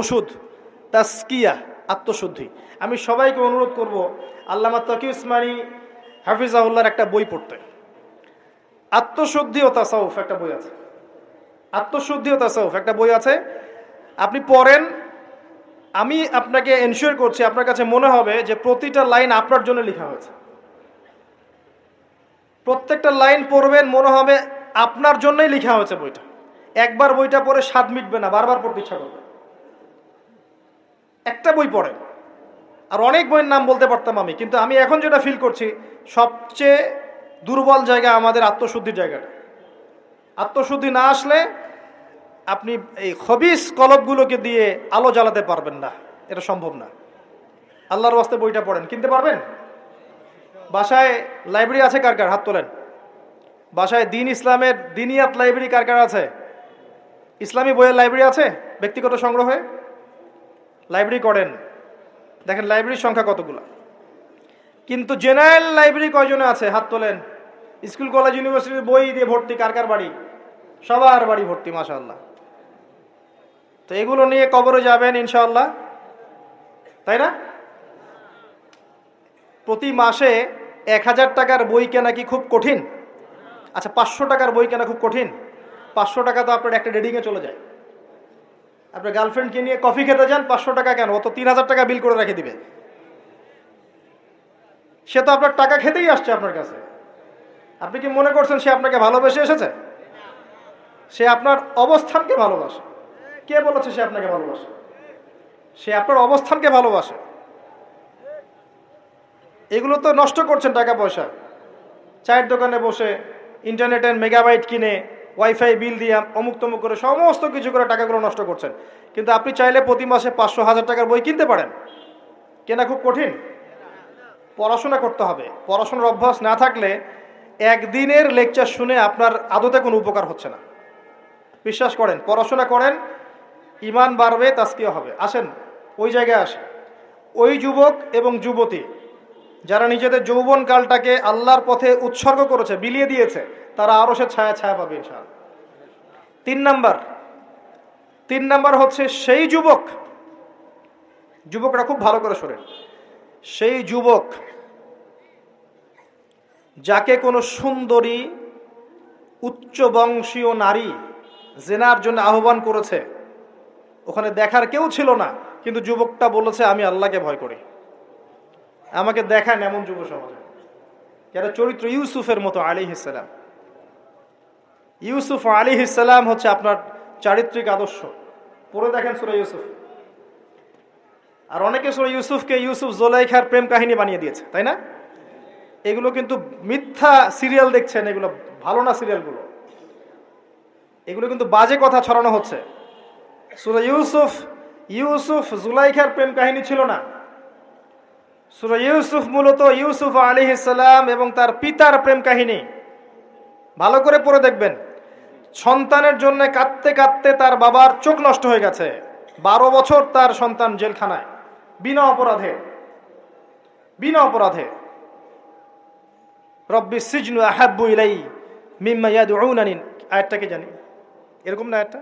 ওষুধ, তাসকিয়া, আত্মশুদ্ধি। আমি সবাইকে অনুরোধ করব, আল্লামা তকি উসমানী হাফিজাহুল্লাহর একটা বই পড়তে, আত্মশুদ্ধি ও তাসাউফ একটা বই আছে। আত্মশুদ্ধি ও তাসাউফ একটা বই আছে, আপনি পড়েন। আমি আপনাকে এনশিওর করছি, আপনার কাছে মনে হবে যে প্রতিটা লাইন আপনার জন্য লেখা হয়েছে। প্রত্যেকটা লাইন পড়বেন, মনে হবে আপনার জন্যই লেখা হয়েছে বইটা। একবার বইটা পড়ে স্বাদ মিটবে না, বারবার পড়তে ইচ্ছা করবে। একটা বই পড়েন। আর অনেক বইয়ের নাম বলতে পারতাম আমি, কিন্তু আমি এখন যেটা ফিল করছি, সবচেয়ে দুর্বল জায়গা আমাদের আত্মশুদ্ধির জায়গাটা। আত্মশুদ্ধি না আসলে আপনি এই খবিস কলবগুলোকে দিয়ে আলো জ্বালাতে পারবেন না, এটা সম্ভব না। আল্লাহর ওয়াস্তে বইটা পড়েন। কিনতে পারবেন? বাসায় লাইব্রেরি আছে কার কার? হাত তোলেন। বাসায় দিন ইসলামের দিনিয়াত লাইব্রেরি কার কার আছে? ইসলামী বইয়ের লাইব্রেরি আছে ব্যক্তিগত সংগ্রহে? লাইব্রেরি করেন, দেখেন লাইব্রেরির সংখ্যা কতগুলো। কিন্তু জেনারেল লাইব্রেরি কয়জনে আছে? হাত তোলেন। স্কুল কলেজ ইউনিভার্সিটির বই দিয়ে ভর্তি, কার কার বাড়ি? সবার বাড়ি ভর্তি, মাশাআল্লাহ। তো এগুলো নিয়ে কবরে যাবেন ইনশাআল্লাহ, তাই না? প্রতি মাসে 1000 টাকার বই কেনা কি খুব কঠিন? আচ্ছা, 500 টাকার বই কেনা খুব কঠিন? 500 টাকা তো আপনার একটা রেডিংয়ে চলে যায়। আপনার গার্লফ্রেন্ডকে নিয়ে কফি খেতে যান, 500 টাকা কেন? ও তো 3000 টাকা বিল করে রেখে দিবে। সে তো আপনার টাকা খেতেই আসছে আপনার কাছে। আপনি কি মনে করছেন সে আপনাকে ভালোবেসে এসেছে? সে আপনার অবস্থানকে ভালোবাসে। কে বলেছে সে আপনাকে ভালোবাসে? সে আপনার অবস্থানকে ভালোবাসে। এগুলো তো নষ্ট করছেন টাকা পয়সা। চায়ের দোকানে বসে ইন্টারনেটের মেগাবাইট কিনে ওয়াইফাই বিল দিয়ে অমুক তমুক করে সমস্ত কিছু করে টাকাগুলো নষ্ট করছেন। কিন্তু আপনি চাইলে প্রতি মাসে 500-1000 টাকার বই কিনতে পারেন। কেনা খুব কঠিন? পড়াশোনা করতে হবে। পড়াশোনার অভ্যাস না থাকলে একদিনের লেকচার শুনে আপনার আদতে কোনো উপকার হচ্ছে না। বিশ্বাস করেন, পড়াশোনা করেন, ইমান বাড়বে, তাজকিয়া হবে। আসেন ওই জায়গায় আসে। ওই যুবক এবং যুবতী যারা নিজেদের যৌবনকালটাকে আল্লাহর পথে উৎসর্গ করেছে, বিলিয়ে দিয়েছে, তারা আরশের ছায়া ছায়া পাবে ইনশাআল্লাহ। 3 নাম্বার হচ্ছে সেই যুবকরা খুব ভালো করে শোনেন, সেই যুবক যাকে কোনো সুন্দরী উচ্চ বংশীয় নারী জেনার জন্য আহ্বান করেছে, ওখানে দেখার কেউ ছিল না, কিন্তু যুবকটা বলেছে আমি আল্লাহকে ভয় করি, আমাকে দেখান। এমন যুব সমাজে যারা চরিত্র ইউসুফের মতো আলাইহিস সালাম। ইউসুফ আলাইহিস সালাম হচ্ছে আপনার চারিত্রিক আদর্শ। পড়ে দেখেন সূরা ইউসুফ। আর অনেকে সূরা ইউসুফকে ইউসুফ জুলাইখার প্রেম কাহিনী বানিয়ে দিয়েছে, তাই না? এগুলো কিন্তু মিথ্যা সিরিয়াল দেখছেন, এগুলো ভালো না সিরিয়ালগুলো। এগুলো কিন্তু বাজে কথা ছড়ানো হচ্ছে। সূরা ইউসুফ জুলাইখার প্রেম কাহিনী ছিল না। সূরা ইউসুফ মূলত ইউসুফ আলাইহিস সালাম এবং তার পিতার প্রেম কাহিনী। ভালো করে পড়ে দেখবেন। সন্তানের জন্য কাঁদতে কাঁদতে তার বাবার চোখ নষ্ট হয়ে গেছে। 12 বছর তার সন্তান জেলখানায় বিনা অপরাধে। রব্বি সিজনু আহাব্বু ইলাই মিম্মা ইয়াদউনানি, আয়াতটাকে জানি, এরকম না আয়াতটা?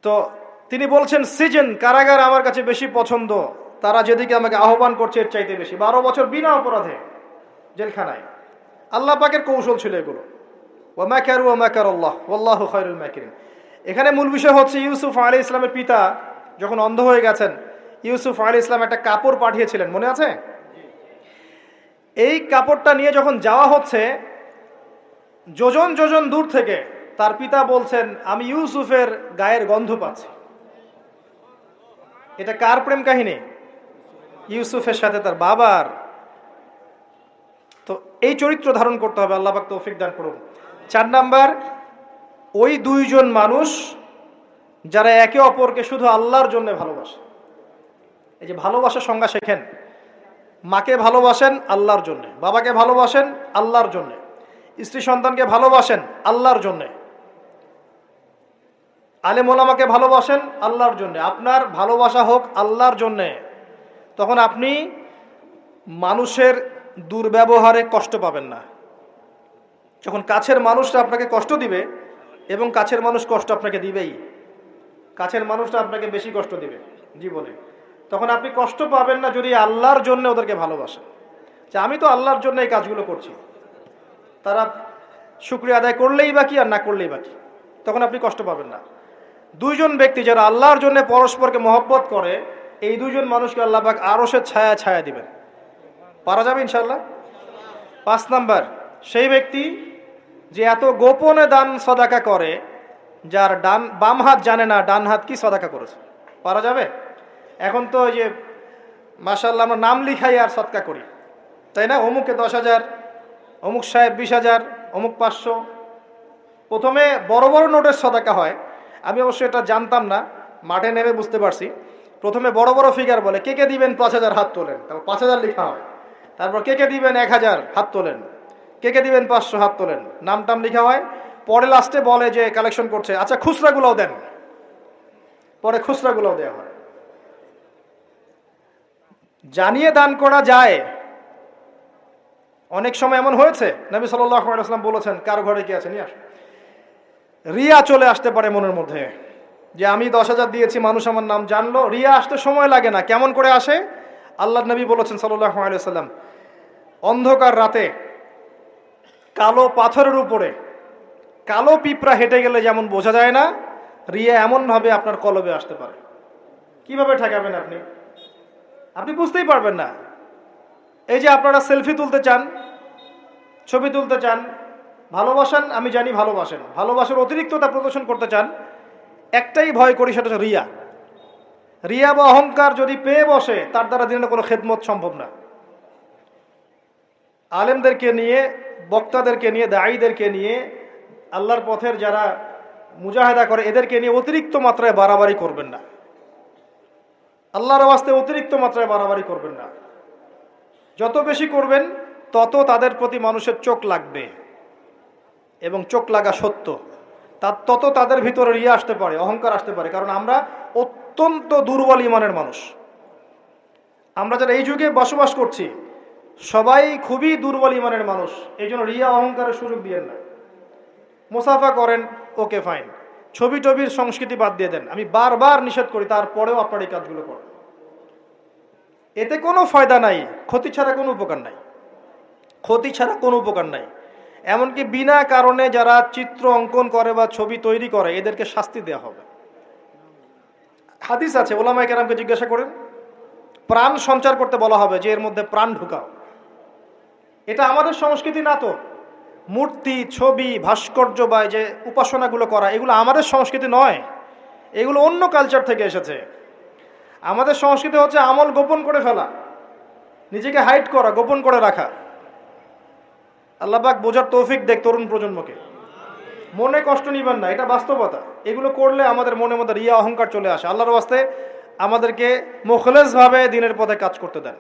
তো তিনি বলছেন সিজন, কারাগার আমার কাছে বেশি পছন্দ, তারা যেদিকে আমাকে আহ্বান করছে এর চাইতে বেশি। 12 বছর বিনা অপরাধে জেলখানায়। আল্লাহ পাকের কৌশল ছিল এগুলো। ওয়া মাকারু ওয়া মাকারাল্লাহ ওয়াল্লাহু খায়রুল মাকিরিন। এখানে মূল বিষয় হচ্ছে ইউসুফ আলাইহিস সালামের পিতা যখন অন্ধ হয়ে গেছেন, ইউসুফ আলাইহিস সালাম একটা কাপড় পাঠিয়েছিলেন, মনে আছে? এই কাপড়টা নিয়ে যখন যাওয়া হচ্ছে, যোজন যোজন দূর থেকে তার পিতা বলছেন আমি ইউসুফের গায়ের গন্ধ পাচ্ছি। এটা কার প্রেম কাহিনী? ইউসুফের সাথে তার বাবার। তো এই চরিত্র ধারণ করতে হবে, আল্লাহ পাক তৌফিক দান করুন। 4 নাম্বার, ওই দুইজন মানুষ যারা একে অপরকে শুধু আল্লাহর জন্য ভালোবাসে। এই যে ভালোবাসার সংজ্ঞা শেখেন। মাকে ভালোবাসেন আল্লাহর জন্যে, বাবাকে ভালোবাসেন আল্লাহর জন্যে, স্ত্রী সন্তানকে ভালোবাসেন আল্লাহর জন্যে, আলেম ওলামাকে ভালোবাসেন আল্লাহর জন্যে। আপনার ভালোবাসা হোক আল্লাহর জন্যে, তখন আপনি মানুষের দুর্ব্যবহারে কষ্ট পাবেন না। যখন কাছের মানুষটা আপনাকে কষ্ট দিবে, এবং কাছের মানুষ কষ্ট আপনাকে দিবেই, কাছের মানুষটা আপনাকে বেশি কষ্ট দিবে জীবনে, তখন আপনি কষ্ট পাবেন না যদি আল্লাহর জন্য ওদেরকে ভালোবাসেন। যে আমি তো আল্লাহর জন্য এই কাজগুলো করছি, তারা শুকরিয়া আদায় করলেই বাকি আর না করলেই বাকি, তখন আপনি কষ্ট পাবেন না। দুইজন ব্যক্তি যারা আল্লাহর জন্য পরস্পরকে মহব্বত করে, এই দুইজন মানুষকে আল্লাহ পাক আরশের ছায়া ছায়া দিবেন। পারা যাবে ইনশাআল্লাহ। 5 নাম্বার, সেই ব্যক্তি যে এত গোপনে দান সদাকা করে, যার বাম হাত জানে না ডান হাত কি সদাকা করেছে। পারা যাবে? এখন তো ওই যে মাশাআল্লাহ আমরা নাম লিখাই আর সদকা করি, তাই না? অমুকে 10,000, অমুক সাহেব 20,000, অমুক 500। প্রথমে বড় বড় নোটের সদাকা হয়। আমি অবশ্য এটা জানতাম না, মাঠে নেমে বুঝতে পারছি। প্রথমে বড় বড় ফিগার বলে, কে কে দিবেন 5,000 হাত তোলেন, তারপর 5,000 লেখা হয়। তারপর কে কে দিবেন 1,000 হাত তোলেন, কে কে দিবেন 500 হাত তোলেন, নাম টাম লেখা হয়। পরে লাস্টে বলে যে কালেকশন করছে, আচ্ছা খুচরাগুলোও দেন। পরে খুচরাগুলোও দেওয়া হয়। জানিয়ে দান করা যায়। অনেক সময় এমন হয়েছে, নবী সাল্লাল্লাহু আলাইহি ওয়াসাল্লাম বলেছেন, কার ঘরে কি আছে নিয়ে আস। রিয়া চলে আসতে পারে মনের মধ্যে, যে আমি 10,000 দিয়েছি, মানুষ আমার নাম জানলো। রিয়া আসতে সময় লাগে না। কেমন করে আসে? আল্লাহর নবী বলেছেন সাল্লাল্লাহু আলাইহি ওয়াসাল্লাম, অন্ধকার রাতে কালো পাথরের উপরে কালো পিঁপড়া হেঁটে গেলে যেমন বোঝা যায় না, রিয়া এমনভাবে আপনার কলবে আসতে পারে। কিভাবে ঠেকাবেন আপনি? আপনি বুঝতেই পারবেন না। এই যে আপনারা সেলফি তুলতে চান, ছবি তুলতে চান, ভালোবাসেন, আমি জানি ভালোবাসেন, ভালোবাসার অতিরিক্ততা প্রদর্শন করতে চান, একটাই ভয় করি, সেটা হচ্ছে রিয়া। রিয়া বা অহংকার যদি পেয়ে বসে, তার দ্বারা দিনের কোনো খেদমত সম্ভব না। আলেমদেরকে নিয়ে, বক্তাদেরকে নিয়ে, দায়ীদেরকে নিয়ে, আল্লাহর পথের যারা মুজাহিদা করে, এদেরকে নিয়ে অতিরিক্ত মাত্রায় বাড়াবাড়ি করবেন না। আল্লাহর ওয়াস্তে অতিরিক্ত মাত্রায় বাড়াবাড়ি করবেন না। যত বেশি করবেন তত তাদের প্রতি মানুষের চোখ লাগবে, এবং চোখ লাগা সত্য। তত তাদের ভিতরে রিয়া আসতে পারে, অহংকার আসতে পারে। কারণ আমরা অত্যন্ত দুর্বল ইমানের মানুষ। আমরা যারা এই যুগে বসবাস করছি, সবাই খুবই দুর্বল ইমানের মানুষ। এই জন্য রিয়া অহংকারের সুযোগ দিয়েন না। মুসাফা করেন, ওকে ফাইন, ছবি টবির সংস্কৃতি বাদ দিয়ে দেন। আমি বারবার নিষেধ করি, তারপরেও আপনার এই কাজগুলো করেন। এতে কোনো ফায়দা নাই, ক্ষতি ছাড়া কোনো উপকার নাই, ক্ষতি ছাড়া কোনো উপকার নাই। এমনকি বিনা কারণে যারা চিত্র অঙ্কন করে বা ছবি তৈরি করে, এদেরকে শাস্তি দেওয়া হবে। হাদিস আছে, ওলামায়ে কেরামকে জিজ্ঞাসা করেন, প্রাণ সঞ্চার করতে বলা হবে, যে এর মধ্যে প্রাণ ঢুকাও। এটা আমাদের সংস্কৃতি না তো। মূর্তি, ছবি, ভাস্কর্য বা যে উপাসনাগুলো করা, এগুলো আমাদের সংস্কৃতি নয়। এগুলো অন্য কালচার থেকে এসেছে। আমাদের সংস্কৃতি হচ্ছে আমল গোপন করে ফেলা, নিজেকে হাইড করা, গোপন করে রাখা। আল্লাহ পাক বোঝার তৌফিক দেখ তরুণ প্রজন্মকে। মনে কষ্ট নিবেন না, এটা বাস্তবতা। এগুলো করলে আমাদের মনের মধ্যে রিয়া অহংকার চলে আসে। আল্লাহর ওয়াস্তে আমাদেরকে মুখলেসভাবে দিনের পথে কাজ করতে দেন।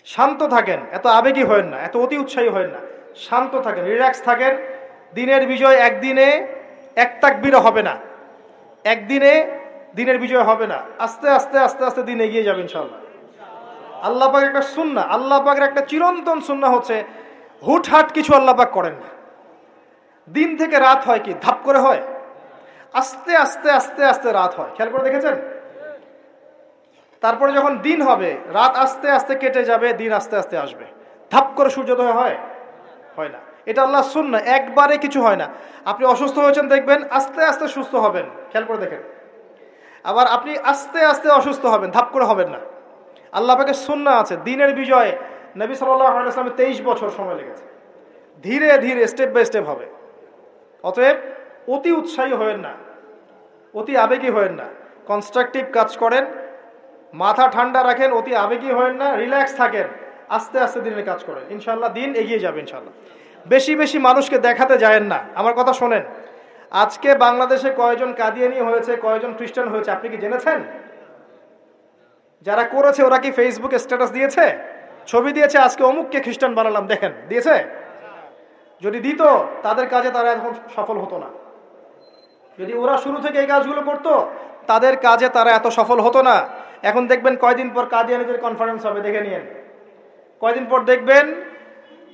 শান্ত থাকেন, এত আবেগী হয়েন না, এত অতি উৎসাহী হয়েন না। শান্ত থাকেন, রিল্যাক্স থাকেন। দিনের বিজয় একদিনে এক তাকবীরে হবে না, একদিনে দিনের বিজয় হবে না। আস্তে আস্তে আস্তে আস্তে দিন এগিয়ে যাবে ইনশাআল্লাহ। আল্লাহ পাকের একটা সুন্নাহ, আল্লাহ পাকের একটা চিরন্তন সুন্নাহ হচ্ছে, হুটহাট কিছু আল্লাহ পাক করেন না। দিন থেকে রাত হয় কি ধাপ করে হয়? আস্তে আস্তে আস্তে আস্তে রাত হয়। খেয়াল করে দেখেছেন? তারপরে যখন দিন হবে, রাত আস্তে আস্তে কেটে যাবে, দিন আস্তে আস্তে আসবে। ধাপ করে সূর্যোদয় হয়? হয় না। এটা আল্লাহ সুন্নাহ, একবারে কিছু হয় না। আপনি অসুস্থ হয়েছেন, দেখবেন আস্তে আস্তে সুস্থ হবেন। খেয়াল করে দেখেন। আবার আপনি আস্তে আস্তে অসুস্থ হবেন, ধাপ করে হবেন না। আল্লাহ পাকের সুন্নাহ আছে। দিনের বিজয় নবী সাল্লাল্লাহু আলাইহি ওয়াসাল্লামের 23 বছর সময় লেগেছে। ধীরে ধীরে স্টেপ বাই স্টেপ হবে। অতএব অতি উৎসাহী হয়েন না, অতি আবেগী হয়েন না। কনস্ট্রাকটিভ কাজ করেন, মাথা ঠান্ডা রাখেন, অতি আবেগী হয়েন না, রিল্যাক্স থাকেন, আস্তে আস্তে দিনের কাজ করেন। ইনশাআল্লাহ দিন এগিয়ে যাবে ইনশাআল্লাহ। বেশি বেশি মানুষকে দেখাতে যায়েন না। আমার কথা শোনেন, আজকে বাংলাদেশে কয়জন কাদিয়ানি হয়েছে, কয়জন খ্রিস্টান হয়েছে, আপনি কি জেনেছেন? যারা করেছে ওরা কি ফেসবুকে স্ট্যাটাস দিয়েছে, ছবি দিয়েছে, আজকে অমুককে খ্রিস্টান বানালাম, দেখেন, দিয়েছে? যদি দিত, তাদের কাজে তারা এখন সফল হতো না। যদি ওরা শুরু থেকে এই কাজগুলো করতো, তাদের কাজে তারা এত সফল হতো না। এখন দেখবেন কয়দিন পর কাদিয়ানীদের কনফারেন্স হবে, দেখে নিয়েন। কয়দিন পর দেখবেন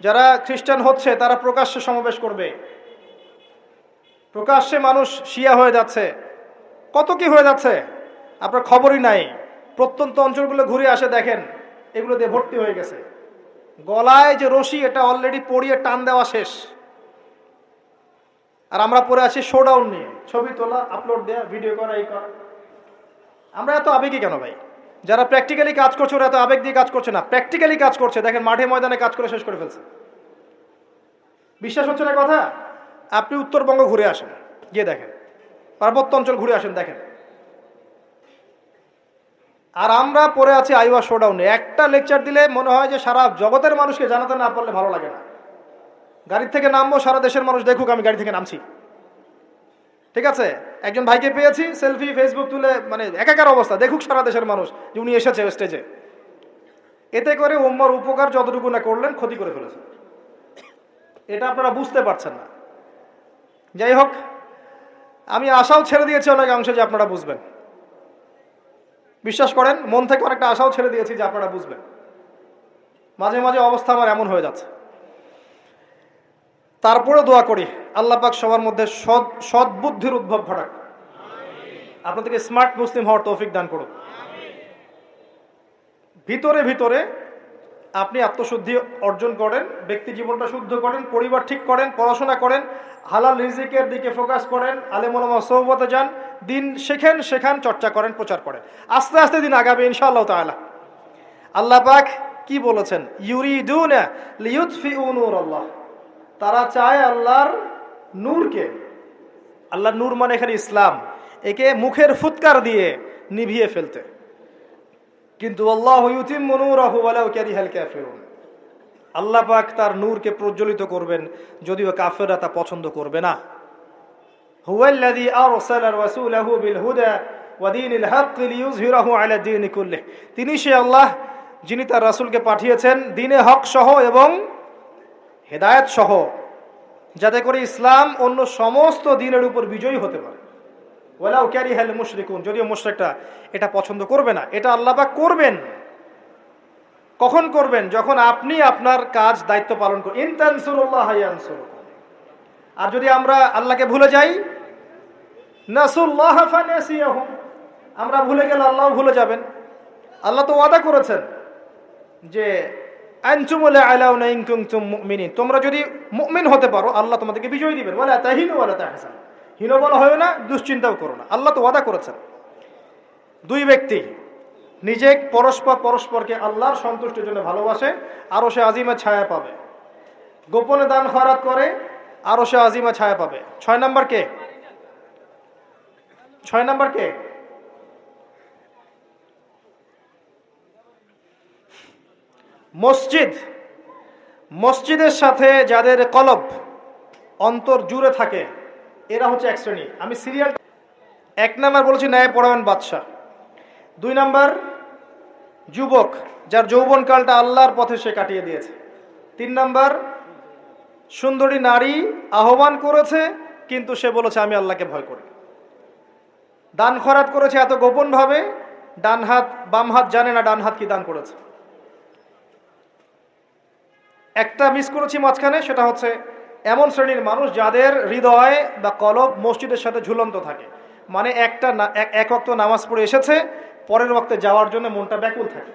যারা খ্রিস্টান হচ্ছে তারা প্রকাশ্যে সমাবেশ করবে, প্রকাশ্যে মানুষ শিয়া হয়ে যাচ্ছে, কত কি হয়ে যাচ্ছে আপনার খবরই নাই। প্রত্যন্ত অঞ্চলগুলো ঘুরে আসে, দেখেন এগুলো দিয়ে ভর্তি হয়ে গেছে। গলায় যে রশি, এটা অলরেডি পরিয়ে টান দেওয়া শেষ, আর আমরা পরে আছি শোডাউন নিয়ে, ছবি তোলা, আপলোড দেওয়া, ভিডিও করা, এই করা। আমরা এত আবেগী কেন ভাই? যারা প্র্যাকটিক্যালি কাজ করছে ওরা এত আবেগ দিয়ে কাজ করছে না, প্র্যাকটিক্যালি কাজ করছে। দেখেন মাঠে ময়দানে কাজ করে শেষ করে ফেলছে। বিশ্বাস হচ্ছে না কথা? আপনি উত্তরবঙ্গ ঘুরে আসেন, গিয়ে দেখেন, পার্বত্য অঞ্চল ঘুরে আসেন, দেখেন। আর আমরা পড়ে আছি আইওয়া শোডাউনে। একটা লেকচার দিলে মনে হয় যে সারা জগতের মানুষকে জানাতে না পারলে ভালো লাগে না। গাড়ির থেকে নামবো, সারা দেশের মানুষ দেখুক আমি গাড়ি থেকে নামছি, ঠিক আছে? একজন ভাইকে পেয়েছি, সেলফি ফেসবুক তুলে, মানে একাকার অবস্থা, দেখুক সারা দেশের মানুষ যে উনি এসেছে স্টেজে। এতে করে উম্মার উপকার যতটুকু না করলেন, ক্ষতি করে ফেলেছেন। এটা আপনারা বুঝতে পারছেন না। যাই হোক, আমি আশাও ছেড়ে দিয়েছি অনেক অংশে যে আপনারা বুঝবেন। বিশ্বাস করেন, মন থেকে অনেকটা আশাও ছেড়ে দিয়েছি যে আপনারা বুঝবেন। মাঝে মাঝে অবস্থা আমার এমন হয়ে যাচ্ছে। তারপরে দোয়া করি আল্লাহ পাক সবার মধ্যে সদ্বুদ্ধির উদ্ভব ঘটাক, আপনাদেরকে স্মার্ট মুসলিম হওয়ার তৌফিক দান করুন। ভিতরে ভিতরে আপনি আত্মশুদ্ধি অর্জন করেন, ব্যক্তি জীবনটা শুদ্ধ করেন, পরিবার ঠিক করেন, পড়াশোনা করেন, হালাল রিজিকের দিকে ফোকাস করেন, আলেম ওলামা সোহবতে যান, দিন শেখান, চর্চা করেন, প্রচার করেন। আস্তে আস্তে দিন আগাবে ইনশাআল্লাহ তাআলা। আল্লাহ পাক কি বলেছেন? ইউরিদুনা লিইউতফিউ নূরাল্লাহ, তারা চায় আল্লাহর নূরকে। আল্লাহর নূর মানে এখানে ইসলাম, একে মুখের ফুৎকার দিয়ে নিভিয়ে ফেলতে। কিন্তু আল্লাহু ইউতিম্মু নূরাহু ওয়ালাউ কারিহাল কাফিরুন, আল্লাহ পাক তার নূরকে প্রজ্বলিত করবেন যদিও কাফেররা তা পছন্দ করবে না। হুয়াল্লাযী আরসালা রাসূলাহু বিল হুদা ওয়া দীনিল হক লিইয়ুযহিরাহু আলা দীনি কুল্লিহি, তিনি সে আল্লাহ যিনি তার রাসূলকে পাঠিয়েছেন দ্বীনে হক সহ এবং হেদায়েত সহ, যাতে করে ইসলাম অন্য সমস্ত দ্বীনের উপর বিজয়ী হতে পারে। ওয়ালাউ কারিহাল মুশরিকুন, যদিও মুশরিকরা এটা পছন্দ করবে না। এটা আল্লাহ পাক করবেন। কখন করবেন? যখন আপনি আপনার কাজ দায়িত্ব পালন করুন। ইন তানসুরুল্লাহ ইয়ানসুরকুম, আর যদি আমরা আল্লাহকে ভুলে যাই, নাসুল্লাহ ফানাসিয়াহুম, আমরা ভুলে গেলে আল্লাহও ভুলে যাবেন। আল্লাহ তো ওয়াদা করেছেন যে আনতুমুল আলাউনা ইন কুনতুম মুমিনিন, তোমরা যদি মুমিন হতে পারো আল্লাহ তোমাদেরকে বিজয় দিবেন। ওয়ালা তাহিনু ওয়ালা তাহজানু, হীনবল হয় না, দুশ্চিন্তাও করো না। আল্লাহ তো ওয়াদা করেছেন। দুই ব্যক্তি নিজে পরস্পরকে আল্লাহর সন্তুষ্টির জন্য ভালোবাসে, আরো সে আজিমা ছায়া পাবে। গোপনে দান খয়রাত করে, আরো সে আজিমা ছায়া পাবে। 6 নাম্বার কে? 6 নাম্বার কে? মসজিদের সাথে যাদের কলব অন্তর জুড়ে থাকে এরা হচ্ছে এক শ্রেণী। আমি সিরিয়াল 1 নাম্বার বলেছি ন্যায় পরায়ণ বাদশা। 2 নাম্বার যুবক যার যৌবনকালটা আল্লাহর পথে সে কাটিয়ে দিয়েছে। 3 নাম্বার সুন্দরী নারী আহ্বান করেছে কিন্তু সে বলেছে আমি আল্লাহকে ভয় করি। দান খয়রাত করেছে এত গোপন ভাবে, ডান হাত বাম হাত জানে না ডান হাত কি দান করেছে। একটা মিস করেছি মাঝখানে, সেটা হচ্ছে এমন শ্রেণীর মানুষ যাদের হৃদয় বা কলব মসজিদের সাথে ঝুলন্ত থাকে। মানে এক ওয়াক্ত নামাজ পড়ে এসেছে, পরের ওয়াক্তে যাওয়ার জন্য মনটা ব্যাকুল থাকে।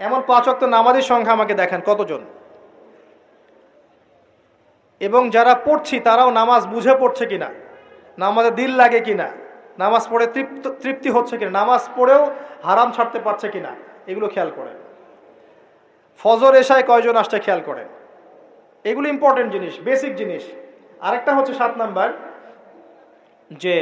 এমন 5 ওয়াক্ত নামাজের সংখ্যা আমাকে দেখান কতজন। এবং যারা পড়ছি তারাও নামাজ বুঝে পড়ছে কিনা, নামাজে দিল লাগে কিনা, নামাজ পড়ে তৃপ্তি হচ্ছে কিনা, নামাজ পড়েও হারাম ছাড়তে পারছে কিনা, এগুলো খেয়াল করেন। ফজর এশায় কয়জন আসছে খেয়াল করেন। এগুলো ইম্পর্টেন্ট জিনিস, বেসিক জিনিস। আরেকটা হচ্ছে 7 নাম্বার, যে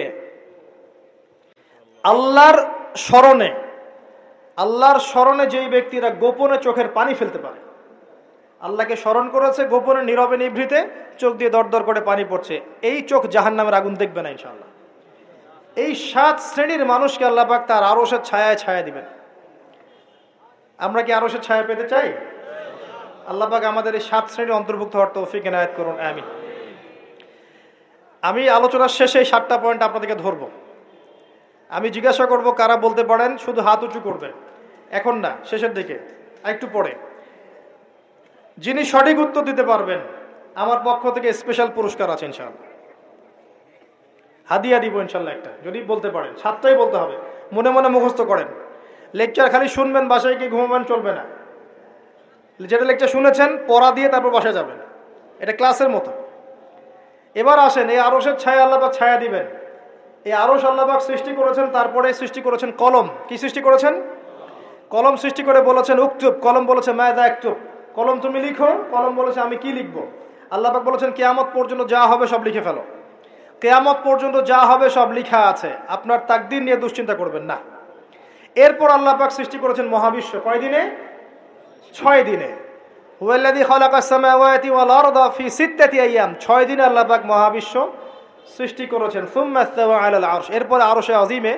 আল্লাহর স্মরণে যেই ব্যক্তিরা গোপনে চোখের পানি ফেলতে পারে, আল্লাহকে স্মরণ করেছে গোপনে নীরবে নিভৃতে চোখ দিয়ে দরদর করে পানি পড়ছে, এই চোখ জাহান্নামের আগুন দেখবে না ইনশাআল্লাহ। এই 7 শ্রেণীর মানুষকে আল্লাহ পাক তার আরশের ছায়ায় ছায়া দিবেন। আমরা কি আরশের ছায়া পেতে চাই? আল্লাহ পাক আমাদের এই 7 শ্রেণীর অন্তর্ভুক্ত হওয়ার তৌফিক এনায়েত করুন, আমিন। আমি আলোচনার শেষে এই 7টা পয়েন্ট আপনাদেরকে ধরব। আমি জিজ্ঞাসা করব কারা বলতে পারেন, শুধু হাত উঁচু করবেন, এখন না, শেষের দিকে একটু পরে। যিনি সঠিক উত্তর দিতে পারবেন আমার পক্ষ থেকে স্পেশাল পুরস্কার আছে ইনশাআল্লাহ, হাদিয়া দিব ইনশাআল্লাহ একটা, যদি বলতে পারেন। 7টাই বলতে হবে, মনে মনে মুখস্থ করেন। লেকচার খালি শুনবেন, বাসায় গিয়ে ঘুমাবেন চলবে না। যেটা লেকচার শুনেছেন পড়া দিয়ে তারপর বাসায় যাবেন, এটা ক্লাসের মতো। এবার আসেন, এই আরশের ছায়া আল্লাহ পাক ছায়া দিবেন। এই আরশ আল্লাহ পাক সৃষ্টি করেছেন, তারপরে সৃষ্টি করেছেন কলম। কি সৃষ্টি করেছেন? কলম সৃষ্টি করে বলেছেন উকতুব, কলম বলেছে মাযা আকতুব, কলম তুমি লিখো। কলম বলেছে আমি কি লিখবো। আল্লাহ পাক বলেছেন কিয়ামত পর্যন্ত যা হবে সব লিখে ফেলো। কিয়ামত পর্যন্ত যা হবে সব লিখা আছে, আপনার তাকদীর নিয়ে দুশ্চিন্তা করবেন না। এরপর আল্লাহ পাক সৃষ্টি করেছেন মহাবিশ্ব। কয় দিনে? 6 দিনে। হুয়াল্লাযী খালাকাস সামাওয়াতি ওয়াল আরদা ফি 6 আইয়াম, 6 দিনে আল্লাহ পাক মহাবিশ্ব সৃষ্টি করেছেন। সুম্মা ইসতাওয়া আলাল আরশ, এরপরে আরশে আজিমে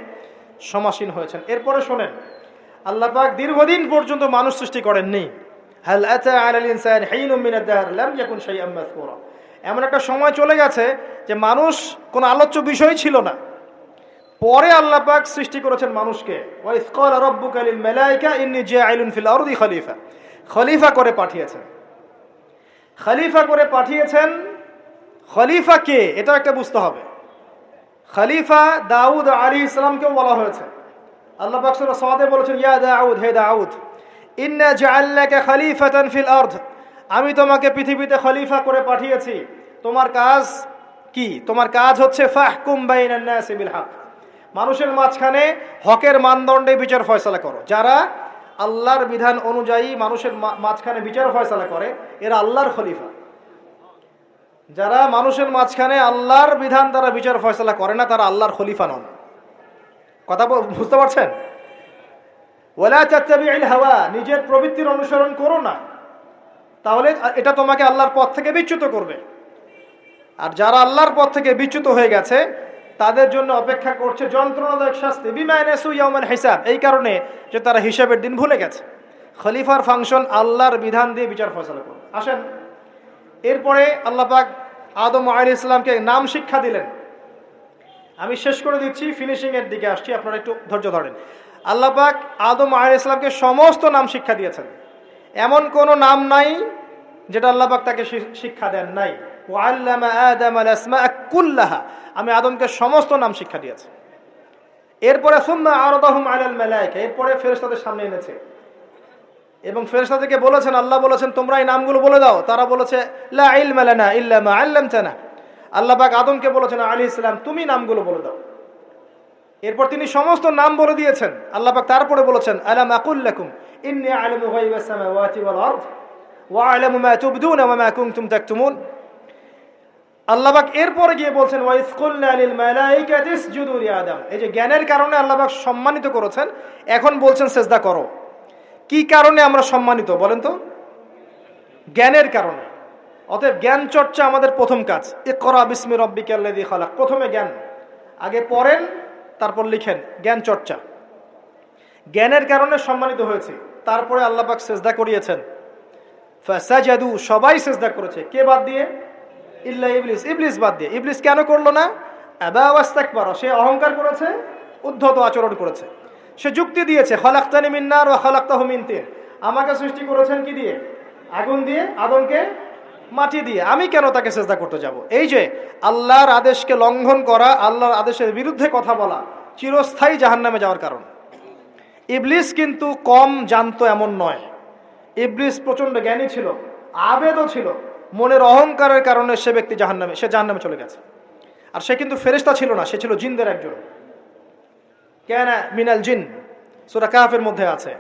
সমাসীন হয়েছেন। এরপরে শোনেন, আল্লাহ পাক দীর্ঘদিন পর্যন্ত মানুষ সৃষ্টি করেননি। হাল আতা আলাল ইনসানি হিনুম মিনাদ দাহর লাম ইয়াকুন শাইআম মাযকুরা, এমন একটা সময় চলে গেছে যে মানুষ কোনো আলোচ্য বিষয় ছিল না। পরে আল্লাহ পাক সৃষ্টি করেছেন মানুষকে, ওয়া ইয ক্বালা রাব্বুকা লিল মালায়েকা ইন্নী জাইলুন ফিল আরদি খলিফা, খলিফা করে পাঠিয়েছেন। খলিফা করে পাঠিয়েছেন, খলিফা কে এটা একটা বুঝতে হবে। খলিফা দাউদ আলাইহিস সালামকেও বলা হয়েছে। আল্লাহ পাক সূরা সাদে বলেছেন, ইয়া দাউদ, হে দাউদ, ইন্না জাআলনাকা খলিফাতান ফিল আরদ, আমি তোমাকে পৃথিবীতে খলিফা করে পাঠিয়েছি। তোমার কাজ কি? তোমার কাজ হচ্ছে ফাহকুম বাইনান নাসি বিল হক, মানুষের মাঝখানে হকের মানদণ্ডে বিচার ফয়সালা করো। যারা আল্লাহর বিধান অনুযায়ী মানুষের মাঝখানে বিচার ফয়সালা করে এরা আল্লাহর খলিফা। যারা মানুষের মাঝখানে আল্লাহর বিধান দ্বারা বিচার ফয়সালা করে না তারা আল্লাহর খলিফা নন। কথা বুঝতে পারছেন? ওয়ালা তাত্তাবিউল হাওয়া, নিজের প্রবৃত্তির অনুসরণ করো না, তাহলে এটা তোমাকে আল্লাহর পথ থেকে বিচ্যুত করবে। আর যারা আল্লাহর পথ থেকে বিচ্যুত হয়ে গেছে তাদের জন্য অপেক্ষা করছে যন্ত্রণাদায়ক শাস্তি, বিমা নাসু ইয়াউমাল হিসাব, এই কারণে যে তারা হিসাবের দিন ভুলে গেছে। খলিফার ফাংশন আল্লাহর বিধান দিয়ে বিচার ফয়সালা করবে। আসেন, এরপরে আল্লাহ পাক আদম আলাইহিস সালামকে নাম শিক্ষা দিলেন। আমি শেষ করে দিচ্ছি, ফিনিশিং এর দিকে আসছি, আপনারা একটু ধৈর্য ধরেন। আল্লাহ পাক আদম আলাইহিস সালামকে সমস্ত নাম শিক্ষা দিয়েছেন, এমন কোনো নাম নাই যেটা আল্লাহ পাক তাকে শিক্ষা দেন নাই। ওয়াল্লামা আদামাল আসমাআ কুল্লাহা, আমি আদমকে সমস্ত নাম শিক্ষা দিয়েছি। এরপরে সুম্মা আরাদাহুম আলাল মালায়েকা, এরপরে ফেরেশতাদের সামনে এনেছে এবং ফেরেশতাদেরকে বলেছেন, আল্লাহ বলেছেন তোমরা এই নামগুলো বলে দাও। তারা বলেছে লা ইলমা লানা ইল্লা মা আল্লামতানা। আল্লাহ পাক আদমকে বলেছেন আলাইহিস সালাম তুমি নামগুলো বলে দাও। এরপর তিনি সমস্ত নাম বলে দিয়েছেন। আল্লাহ পাক তারপরে বলেছেন আলাম আকুল লাকুম ইন্নী আ'লামু গায়বাস সামাওয়াতি ওয়াল আরদ ওয়া আ'লামু মা তুবদুনা ওয়া মা কুনতুম তাকতুমুন। আল্লাহ পাক এরপরে গিয়ে বলছেন ওয়া ইয কুলনা লিল মালায়েকাতি ইসজুদু লি আদম। এই যে জ্ঞানের কারণে আল্লাহ পাক সম্মানিত করেছেন, এখন বলছেন সিজদা করো। কি কারণে আমরা সম্মানিত বলেন তো? জ্ঞানের কারণে। অতএব জ্ঞান চর্চা আমাদের প্রথম কাজ। ইকরা বিসমি রাব্বিকাল্লাযী খালাক, প্রথমে জ্ঞান, আগে পড়েন তারপর লিখেন, জ্ঞান চর্চা। জ্ঞানের কারণে সম্মানিত হয়েছে। তারপরে আল্লাহ পাক সিজদা করিয়েছেন, ফাসাজাদু, সবাই সিজদা করেছে, কে বাদ দিয়ে? ইল্লা ইবলিস, ইবলিস বাদ দিয়ে। ইবলিস কেন করলো না? আবা ওয়াস্তাকবারা, সে অহংকার করেছে, উদ্ধত আচরণ করেছে। সে যুক্তি দিয়েছে খালাকতানি মিন নার ওয়া খালাকতাহু মিন তিন, আমাকে সৃষ্টি করেছেন কি দিয়ে? আগুন দিয়ে, আদমকে মাটি দিয়ে, আমি কেন তাকে সিজদা করতে যাব? এই যে আল্লাহর আদেশকে লঙ্ঘন করা, আল্লাহর আদেশের বিরুদ্ধে কথা বলা চিরস্থায়ী জাহান্নামে যাওয়ার কারণ। ইবলিস কিন্তু কম জানতো এমন নয়। ইবলিস প্রচন্ড জ্ঞানী ছিল, আবেদও ছিল। মনের অহংকারের কারণে সে ব্যক্তি জাহান্নামে চলে গেছে। আর সে কিন্তু ফেরেশতা ছিল না, সে ছিল জিনদের একজন। কানা মিনাল জিন, সূরা কাহফের মধ্যে আছে।